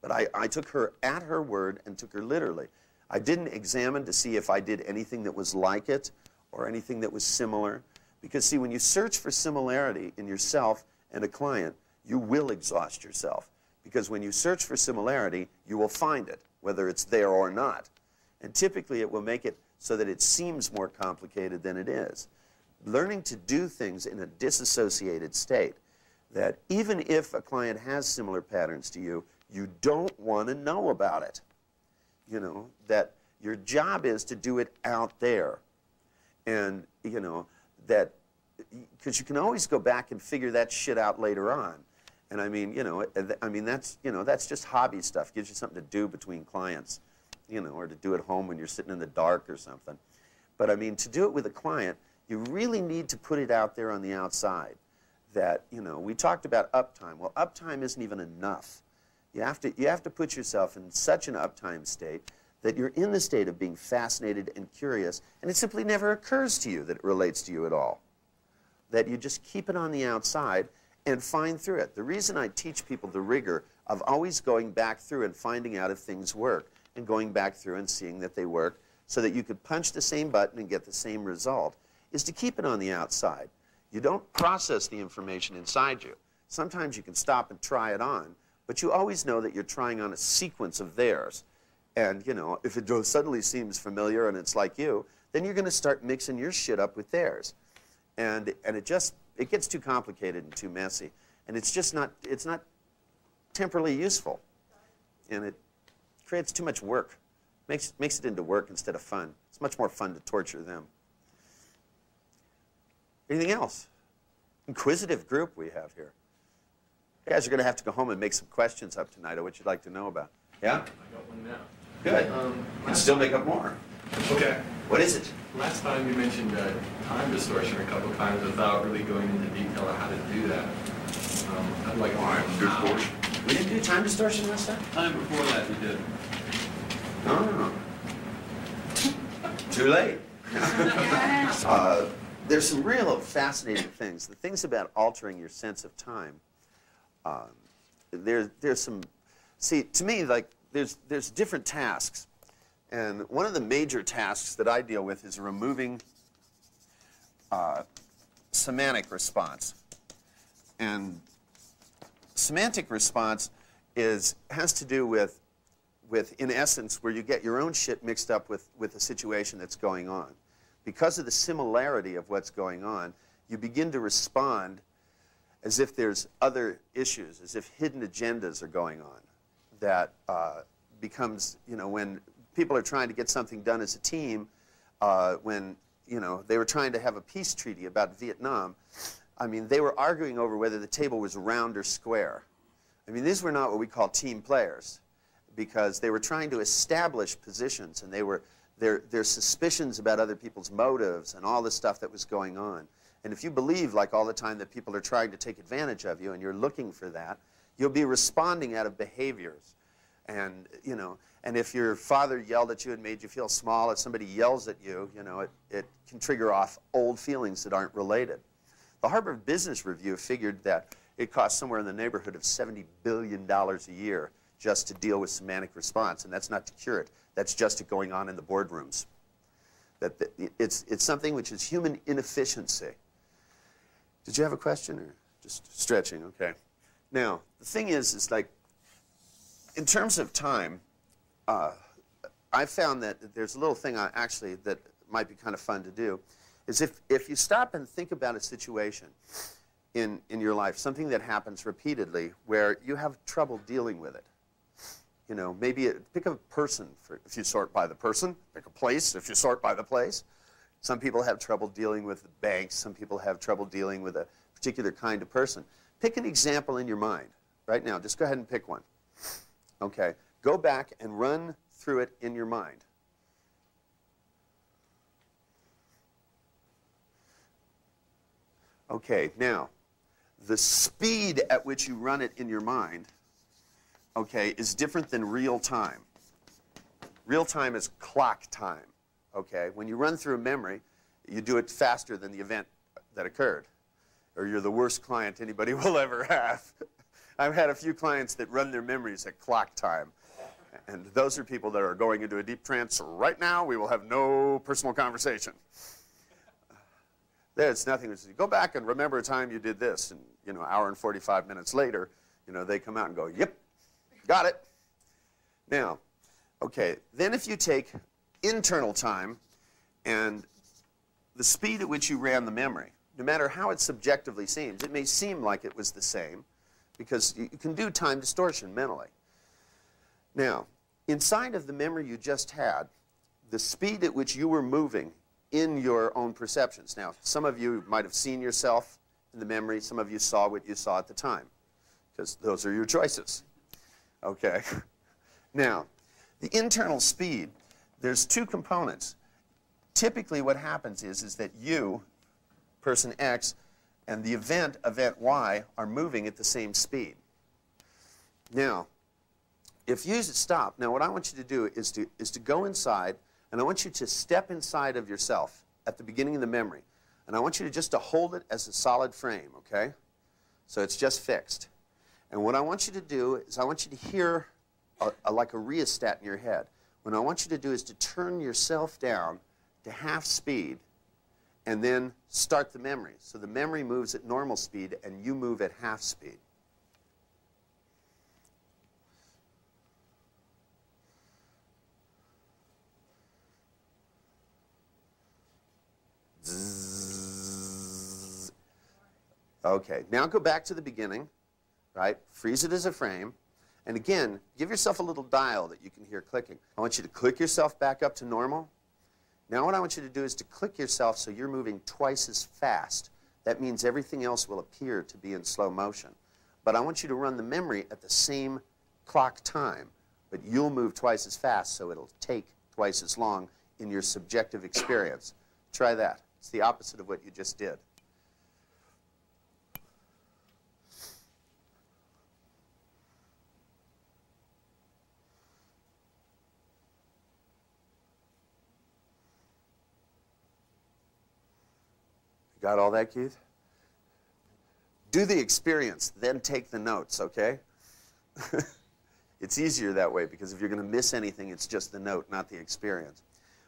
But I took her at her word and took her literally. I didn't examine to see if I did anything that was like it or anything that was similar. Because, see, when you search for similarity in yourself and a client, you will exhaust yourself. Because when you search for similarity, you will find it, whether it's there or not. And typically it will make it so that it seems more complicated than it is. Learning to do things in a disassociated state, that even if a client has similar patterns to you, you don't want to know about it. You know, that your job is to do it out there. And, you know, that, because you can always go back and figure that shit out later on. And I mean, you know, that's just hobby stuff. Gives you something to do between clients, you know, or to do at home when you're sitting in the dark or something. But I mean, to do it with a client, you really need to put it out there on the outside. That, you know, we talked about uptime. Well, uptime isn't even enough. You have to put yourself in such an uptime state that you're in the state of being fascinated and curious, and it simply never occurs to you that it relates to you at all. That you just keep it on the outside and find through it. The reason I teach people the rigor of always going back through and finding out if things work and going back through and seeing that they work so that you could punch the same button and get the same result, is to keep it on the outside. You don't process the information inside you. Sometimes you can stop and try it on, but you always know that you're trying on a sequence of theirs. And, you know, if it suddenly seems familiar and it's like you, then you're going to start mixing your shit up with theirs. And it gets too complicated and too messy. And it's not temporally useful. And it creates too much work. Makes it into work instead of fun. It's much more fun to torture them. Anything else? Inquisitive group we have here. You guys are going to have to go home and make some questions up tonight of what you'd like to know about. Yeah? I got one now. Good. Let's still make up more. Okay. What is it? Last time you mentioned time distortion a couple of times without really going into detail on how to do that. I'd like Time distortion. We didn't do time distortion last time? Time before that we did. No. Too late. There's some real fascinating things. The things about altering your sense of time. There's some. See, to me, like there's different tasks, and one of the major tasks that I deal with is removing semantic response. And semantic response has to do with, in essence, where you get your own shit mixed up with the situation that's going on. Because of the similarity of what's going on, you begin to respond as if there's other issues, as if hidden agendas are going on. That becomes, you know, when people are trying to get something done as a team, when, you know, they were trying to have a peace treaty about Vietnam, I mean, they were arguing over whether the table was round or square. I mean, these were not what we call team players, because they were trying to establish positions, and their suspicions about other people's motives and all this stuff that was going on. And if you believe, like all the time, that people are trying to take advantage of you and you're looking for that, you'll be responding out of behaviors. And, you know, and if your father yelled at you and made you feel small, if somebody yells at you, you know, it can trigger off old feelings that aren't related. The Harvard Business Review figured that it costs somewhere in the neighborhood of $70 billion a year just to deal with semantic response, and that's not to cure it. That's just it going on in the boardrooms. It's something which is human inefficiency. Did you have a question, or just stretching? Okay. Now, the thing is like, in terms of time, I found that there's a little thing actually that might be kind of fun to do, is if you stop and think about a situation in your life, something that happens repeatedly where you have trouble dealing with it. You know, maybe pick a person if you sort by the person. Pick a place if you sort by the place. Some people have trouble dealing with banks. Some people have trouble dealing with a particular kind of person. Pick an example in your mind right now. Just go ahead and pick one. Okay. Go back and run through it in your mind. Okay. Now, the speed at which you run it in your mind, okay, is different than real time. Real time is clock time, okay? When you run through a memory, you do it faster than the event that occurred, or you're the worst client anybody will ever have. I've had a few clients that run their memories at clock time, and those are people that are going into a deep trance. Right now, we will have no personal conversation. There's nothing. Go back and remember a time you did this, and, you know, an hour and 45 minutes later, you know, they come out and go, yep. Got it. Now, okay, then if you take internal time and the speed at which you ran the memory, no matter how it subjectively seems, it may seem like it was the same because you can do time distortion mentally. Now, inside of the memory you just had, the speed at which you were moving in your own perceptions. Now, some of you might have seen yourself in the memory. Some of you saw what you saw at the time because those are your choices. Okay. Now, the internal speed, there's two components. Typically what happens is that you, person X, and the event Y, are moving at the same speed. Now, if you stop, now what I want you to do is to go inside, and I want you to step inside of yourself at the beginning of the memory. And I want you to hold it as a solid frame, okay? So it's just fixed. And what I want you to do is I want you to hear like a rheostat in your head. what I want you to do is to turn yourself down to half speed and then start the memory. So the memory moves at normal speed and you move at half speed. Zzz. Okay, now go back to the beginning, right? Freeze it as a frame. And again, give yourself a little dial that you can hear clicking. I want you to click yourself back up to normal. Now what I want you to do is to click yourself so you're moving twice as fast. That means everything else will appear to be in slow motion. But I want you to run the memory at the same clock time, but you'll move twice as fast, so it'll take twice as long in your subjective experience. Try that. It's the opposite of what you just did. Got all that, Keith? Do the experience, then take the notes, okay? It's easier that way because if you're going to miss anything, it's just the note, not the experience.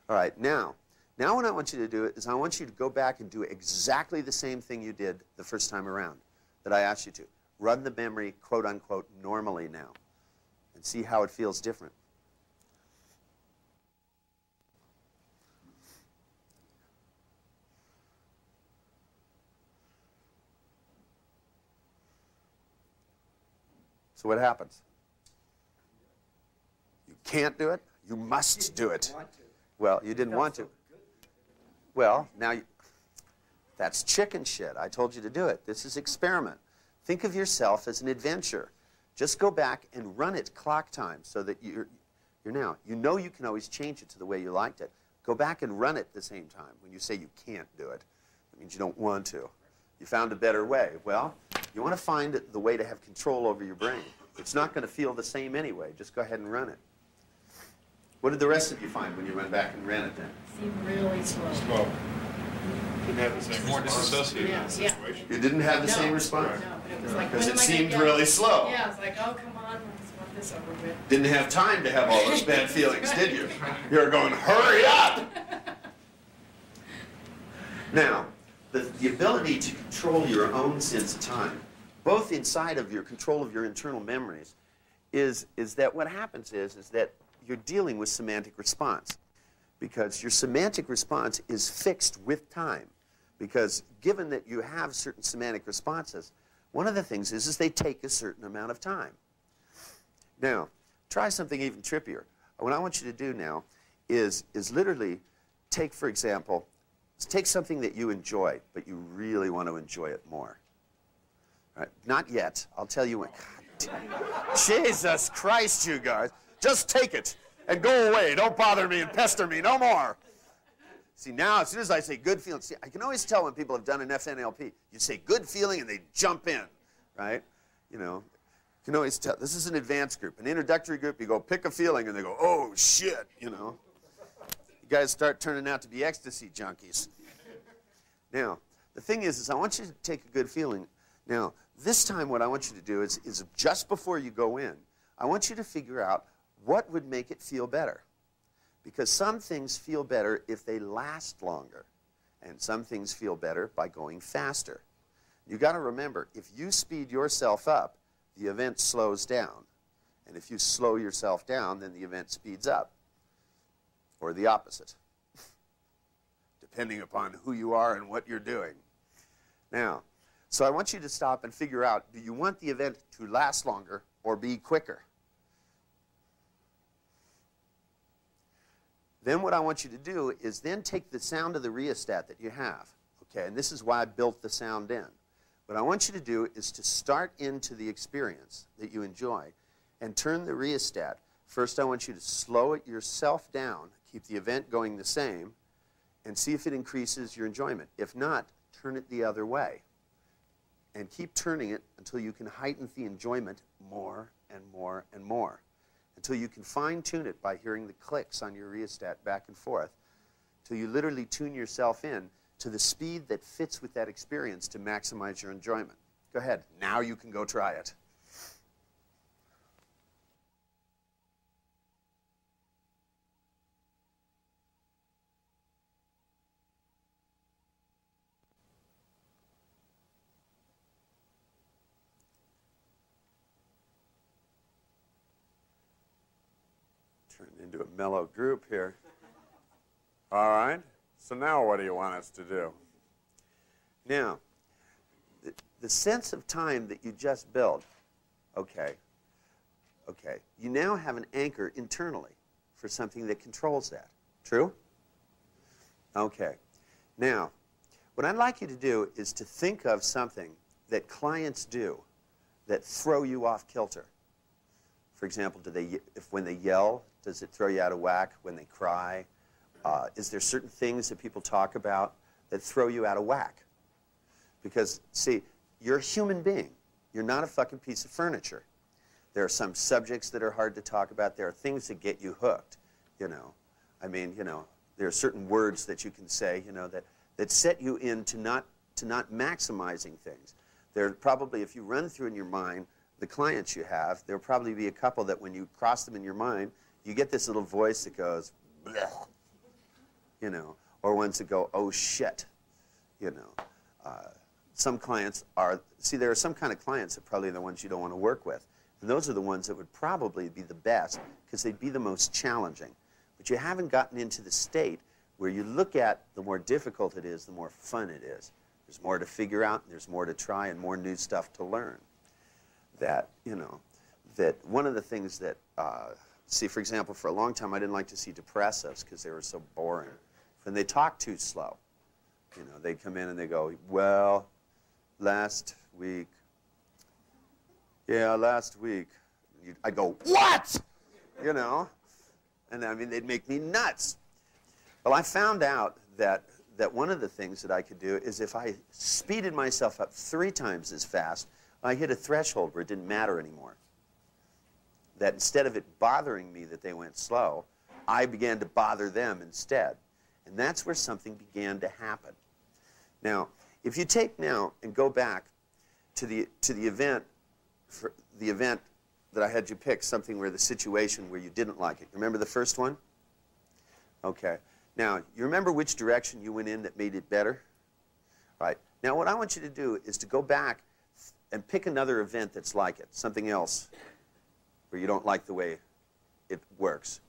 All right, now what I want you to do is I want you to go back and do exactly the same thing you did the first time around that I asked you to. Run the memory, quote unquote, normally now and see how it feels different. So what happens? You can't do it? You must do it. Well, you didn't want to. Well, now, that's chicken shit. I told you to do it. This is experiment. Think of yourself as an adventure. Just go back and run it clock time so that you're now. You know you can always change it to the way you liked it. Go back and run it at the same time. When you say you can't do it, it means you don't want to. You found a better way. Well, you want to find the way to have control over your brain. It's not going to feel the same anyway. Just go ahead and run it. What did the rest of you find when you went back and ran it then? It seemed really slow. Slow. Didn't have the same More response. disassociated in Yeah, the situation. You didn't have the No. same response? No, but it was like, Because when it am I gonna seemed get really it? slow. Yeah, I was like, oh, come on, I just want this over with. Didn't have time to have all those bad feelings, did you? You're going, hurry up! Now, the ability to control your own sense of time, both inside of your control of your internal memories, is that what happens is that you're dealing with semantic response. Because your semantic response is fixed with time. Because given that you have certain semantic responses, one of the things is they take a certain amount of time. Now, try something even trippier. What I want you to do now is literally take, for example, take something that you enjoy, but you really want to enjoy it more. Right? Not yet. I'll tell you when. Jesus Christ, you guys. Just take it and go away. Don't bother me and pester me no more. See, now, as soon as I say good feeling, see, I can always tell when people have done an FNLP. You say good feeling and they jump in, right? You know, you can always tell. This is an advanced group. An introductory group, you go pick a feeling and they go, oh, shit, you know. You guys start turning out to be ecstasy junkies. Now, the thing is I want you to take a good feeling. Now, this time what I want you to do is just before you go in, I want you to figure out what would make it feel better. Because some things feel better if they last longer, and some things feel better by going faster. You got to remember, if you speed yourself up, the event slows down. And if you slow yourself down, then the event speeds up. Or the opposite, depending upon who you are and what you're doing. Now, so I want you to stop and figure out, do you want the event to last longer or be quicker? Then what I want you to do is then take the sound of the rheostat that you have, okay? And this is why I built the sound in. What I want you to do is to start into the experience that you enjoy and turn the rheostat. First, I want you to slow it yourself down, keep the event going the same, and see if it increases your enjoyment. If not, turn it the other way. And keep turning it until you can heighten the enjoyment more and more and more. Until you can fine-tune it by hearing the clicks on your rheostat back and forth. Until you literally tune yourself in to the speed that fits with that experience to maximize your enjoyment. Go ahead. Now you can go try it. Turning into a mellow group here. All right. So now what do you want us to do? Now, the sense of time that you just built, okay, you now have an anchor internally for something that controls that. True? Okay. Now, what I'd like you to do is to think of something that clients do that throw you off kilter. For example, when they yell, does it throw you out of whack? When they cry? Is there certain things that people talk about that throw you out of whack? Because, see, you're a human being. You're not a fucking piece of furniture. There are some subjects that are hard to talk about. There are things that get you hooked, you know. I mean, you know, there are certain words that you can say, you know, that set you into not maximizing things. There are probably, if you run through in your mind the clients you have, there'll probably be a couple that when you cross them in your mind, you get this little voice that goes, bleh, you know, or ones that go, oh shit, you know. Some clients are, see, there are some kind of clients that probably are the ones you don't want to work with. And those are the ones that would probably be the best because they'd be the most challenging. But you haven't gotten into the state where you look at the more difficult it is, the more fun it is. There's more to figure out, there's more to try, and more new stuff to learn. That, you know, that one of the things that, see, for example, for a long time I didn't like to see depressives because they were so boring. And they talk too slow. You know, they come in and they go, well, last week. I'd go, what? You know? And I mean, they'd make me nuts. Well, I found out that one of the things that I could do is if I speeded myself up 3 times as fast, I hit a threshold where it didn't matter anymore. That instead of it bothering me that they went slow, I began to bother them instead. And that's where something began to happen. Now, if you take now and go back to the event, that I had you pick, something where the situation where you didn't like it. Remember the first one? Okay. Now, you remember which direction you went in that made it better? All right. Now, what I want you to do is to go back and pick another event that's like it, something else where you don't like the way it works.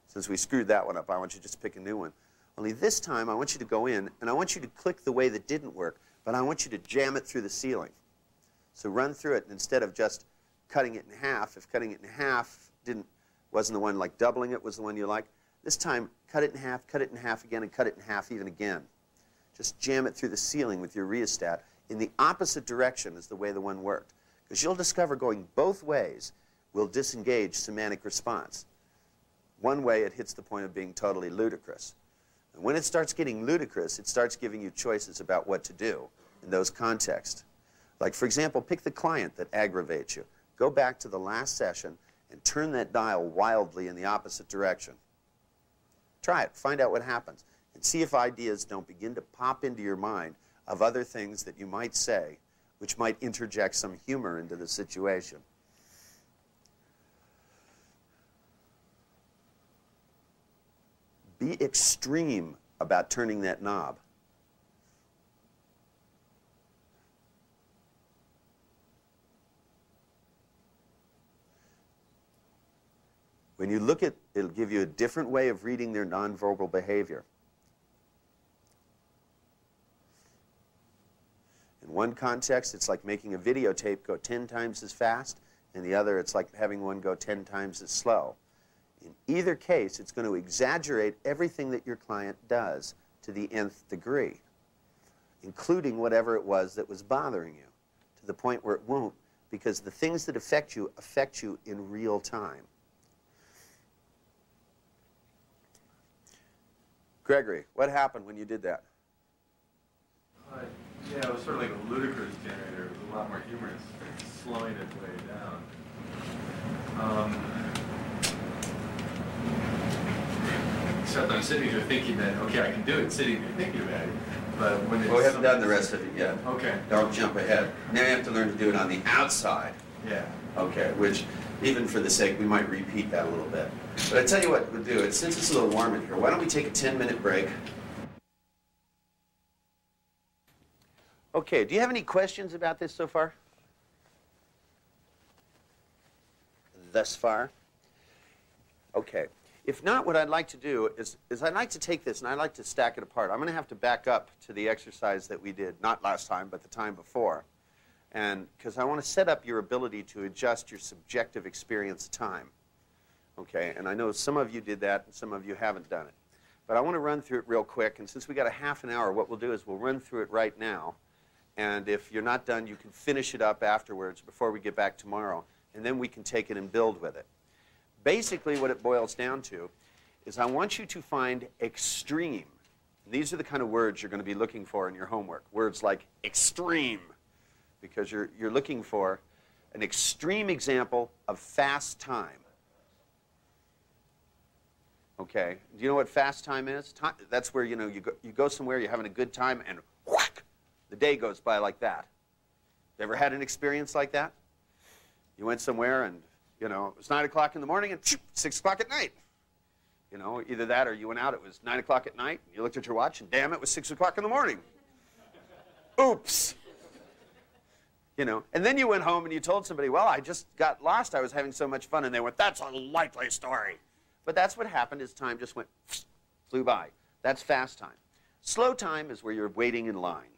Since we screwed that one up, I want you to just pick a new one. Only this time, I want you to go in, and I want you to click the way that didn't work, but I want you to jam it through the ceiling. So run through it, and instead of just cutting it in half, if cutting it in half wasn't the one like doubling it was the one you like, this time cut it in half again, and cut it in half even again. Just jam it through the ceiling with your rheostat in the opposite direction as the way the one worked. Because you'll discover going both ways will disengage semantic response. One way it hits the point of being totally ludicrous. And when it starts getting ludicrous, it starts giving you choices about what to do in those contexts. Like, for example, pick the client that aggravates you. Go back to the last session and turn that dial wildly in the opposite direction. Try it. Find out what happens. And see if ideas don't begin to pop into your mind of other things that you might say, which might interject some humor into the situation. Be extreme about turning that knob. When you look at, it'll give you a different way of reading their nonverbal behavior. In one context, it's like making a videotape go 10 times as fast. In the other, it's like having one go 10 times as slow. In either case, it's going to exaggerate everything that your client does to the nth degree, including whatever it was that was bothering you, to the point where it won't, because the things that affect you in real time. Gregory, what happened when you did that? Yeah, it was sort of like a ludicrous generator. It was a lot more humorous, slowing its way down. Except I'm sitting here thinking that, okay, I can do it sitting there thinking about it. But when it's... Well, we haven't done the rest of it yet. Okay. Don't jump ahead. Now you have to learn to do it on the outside. Yeah. Okay, which, even for the sake, we might repeat that a little bit. But I tell you what we'll do. Since it's a little warm in here, why don't we take a 10-minute break? Okay, do you have any questions about this so far? Thus far? Okay. If not, what I'd like to do is I'd like to take this and I'd like to stack it apart. I'm going to have to back up to the exercise that we did, not last time, but the time before. And because I want to set up your ability to adjust your subjective experience of time. Okay, and I know some of you did that and some of you haven't done it. But I want to run through it real quick, and since we got a half an hour, what we'll do is we'll run through it right now. And if you're not done, you can finish it up afterwards before we get back tomorrow, and then we can take it and build with it. Basically, what it boils down to is I want you to find extreme. These are the kind of words you're going to be looking for in your homework. Words like extreme, because you're looking for an extreme example of fast time. Okay, do you know what fast time is? That's where, you know, you go somewhere, you're having a good time, and whack, the day goes by like that. You ever had an experience like that? You went somewhere and, you know, it was 9 o'clock in the morning and 6 o'clock at night. You know, either that or you went out, it was 9 o'clock at night, and you looked at your watch, and damn, it was 6 o'clock in the morning. Oops. You know, and then you went home and you told somebody, well, I just got lost, I was having so much fun, and they went, that's a likely story. But that's what happened is time just went, flew by. That's fast time. Slow time is where you're waiting in line,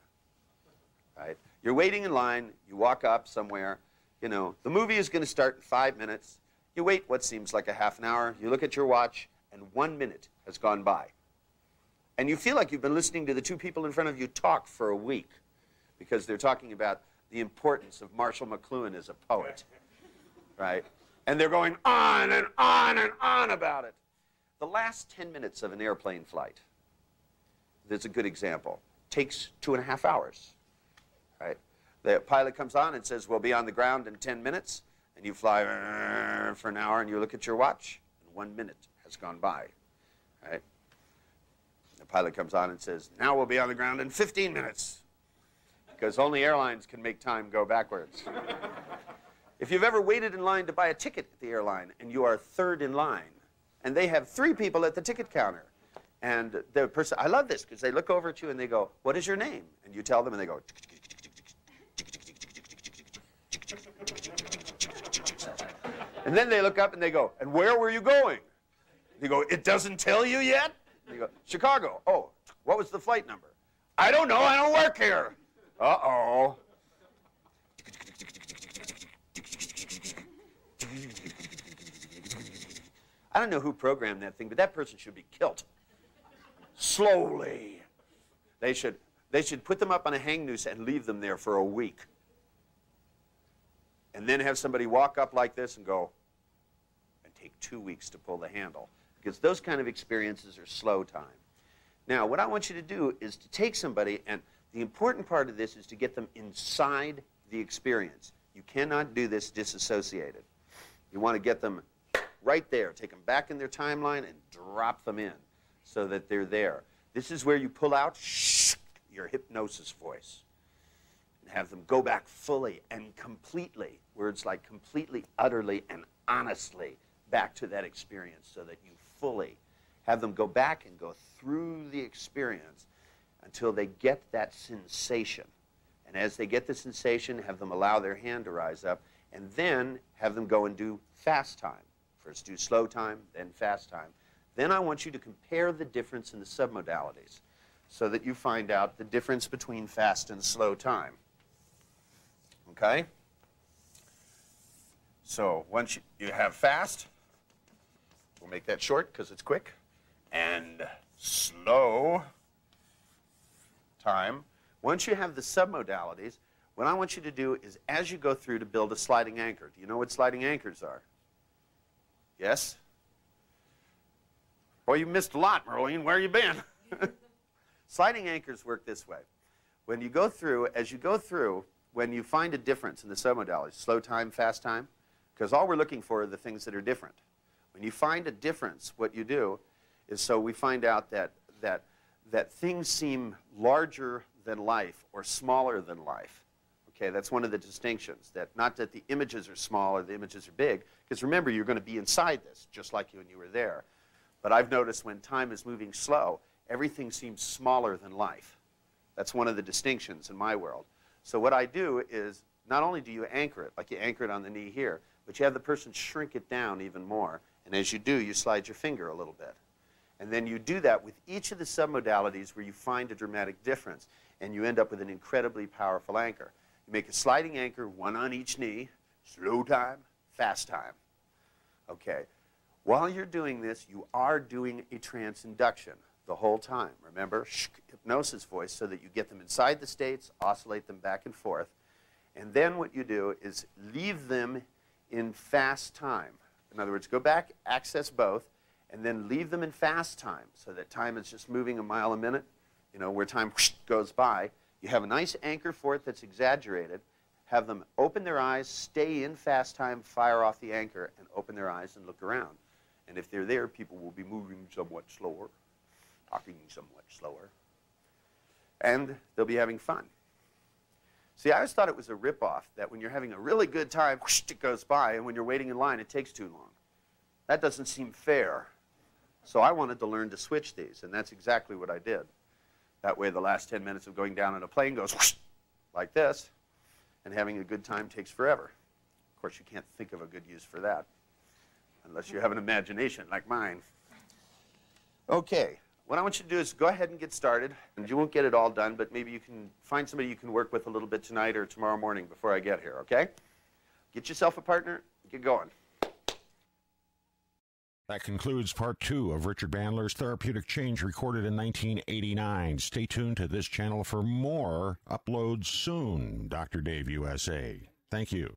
right? You're waiting in line, you walk up somewhere, you know, the movie is going to start in 5 minutes. You wait what seems like a half an hour. You look at your watch, and 1 minute has gone by. And you feel like you've been listening to the two people in front of you talk for a week because they're talking about the importance of Marshall McLuhan as a poet, right? And they're going on and on and on about it. The last 10 minutes of an airplane flight, there's a good example, takes 2.5 hours, right? The pilot comes on and says, we'll be on the ground in 10 minutes, and you fly for an hour, and you look at your watch, and 1 minute has gone by, right? The pilot comes on and says, now we'll be on the ground in 15 minutes, because only airlines can make time go backwards. If you've ever waited in line to buy a ticket at the airline, and you are third in line, and they have 3 people at the ticket counter, and the person, I love this, because they look over at you and they go, what is your name? And you tell them, and they go, and then they look up and they go, and where were you going? You go, it doesn't tell you yet? And you go, Chicago. Oh, what was the flight number? I don't know, I don't work here. Uh-oh. I don't know who programmed that thing, but that person should be killed. Slowly. They should put them up on a hang noose and leave them there for a week. And then have somebody walk up like this and go, and take 2 weeks to pull the handle. Because those kind of experiences are slow time. Now, what I want you to do is to take somebody, and the important part of this is to get them inside the experience. You cannot do this disassociated. You want to get them right there. Take them back in their timeline and drop them in so that they're there. This is where you pull out your hypnosis voice and have them go back fully and completely, words like completely, utterly, and honestly, back to that experience so that you fully have them go back and go through the experience until they get that sensation. And as they get the sensation, have them allow their hand to rise up, and then have them go and do fast time. First do slow time, then fast time. Then I want you to compare the difference in the submodalities so that you find out the difference between fast and slow time. Okay? So once you have fast, we'll make that short because it's quick, and slow time. Once you have the submodalities, what I want you to do is, as you go through, to build a sliding anchor. Do you know what sliding anchors are? Yes? Boy, you missed a lot, Merlene. Where you been? Sliding anchors work this way. When you go through, as you go through, when you find a difference in the submodalities, slow time, fast time, because all we're looking for are the things that are different. When you find a difference, what you do is, so we find out that things seem larger than life or smaller than life. Okay, that's one of the distinctions. That not that the images are small or the images are big, because remember, you're going to be inside this, just like when you were there. But I've noticed when time is moving slow, everything seems smaller than life. That's one of the distinctions in my world. So what I do is, not only do you anchor it, like you anchor it on the knee here, but you have the person shrink it down even more And as you do, you slide your finger a little bit. And then you do that with each of the submodalities where you find a dramatic difference. And you end up with an incredibly powerful anchor. You make a sliding anchor, one on each knee, slow time, fast time. Okay. While you're doing this, you are doing a trance induction the whole time. Remember, hypnosis voice, so that you get them inside the states, oscillate them back and forth. And then what you do is leave them in fast time. In other words, go back, access both, and then leave them in fast time, so that time is just moving a mile a minute, you know, where time goes by. You have a nice anchor for it that's exaggerated. Have them open their eyes, stay in fast time, fire off the anchor, and open their eyes and look around. And if they're there, people will be moving somewhat slower, talking somewhat slower, and they'll be having fun. See, I always thought it was a ripoff, that when you're having a really good time, it goes by, and when you're waiting in line, it takes too long. That doesn't seem fair. So I wanted to learn to switch these, and that's exactly what I did. That way, the last 10 minutes of going down in a plane goes like this, and having a good time takes forever. Of course, you can't think of a good use for that, unless you have an imagination like mine. Okay. What I want you to do is go ahead and get started. And you won't get it all done, but maybe you can find somebody you can work with a little bit tonight or tomorrow morning before I get here, okay? Get yourself a partner, get going. That concludes part 2 of Richard Bandler's Therapeutic Change, recorded in 1989. Stay tuned to this channel for more uploads soon. Dr. Dave USA. Thank you.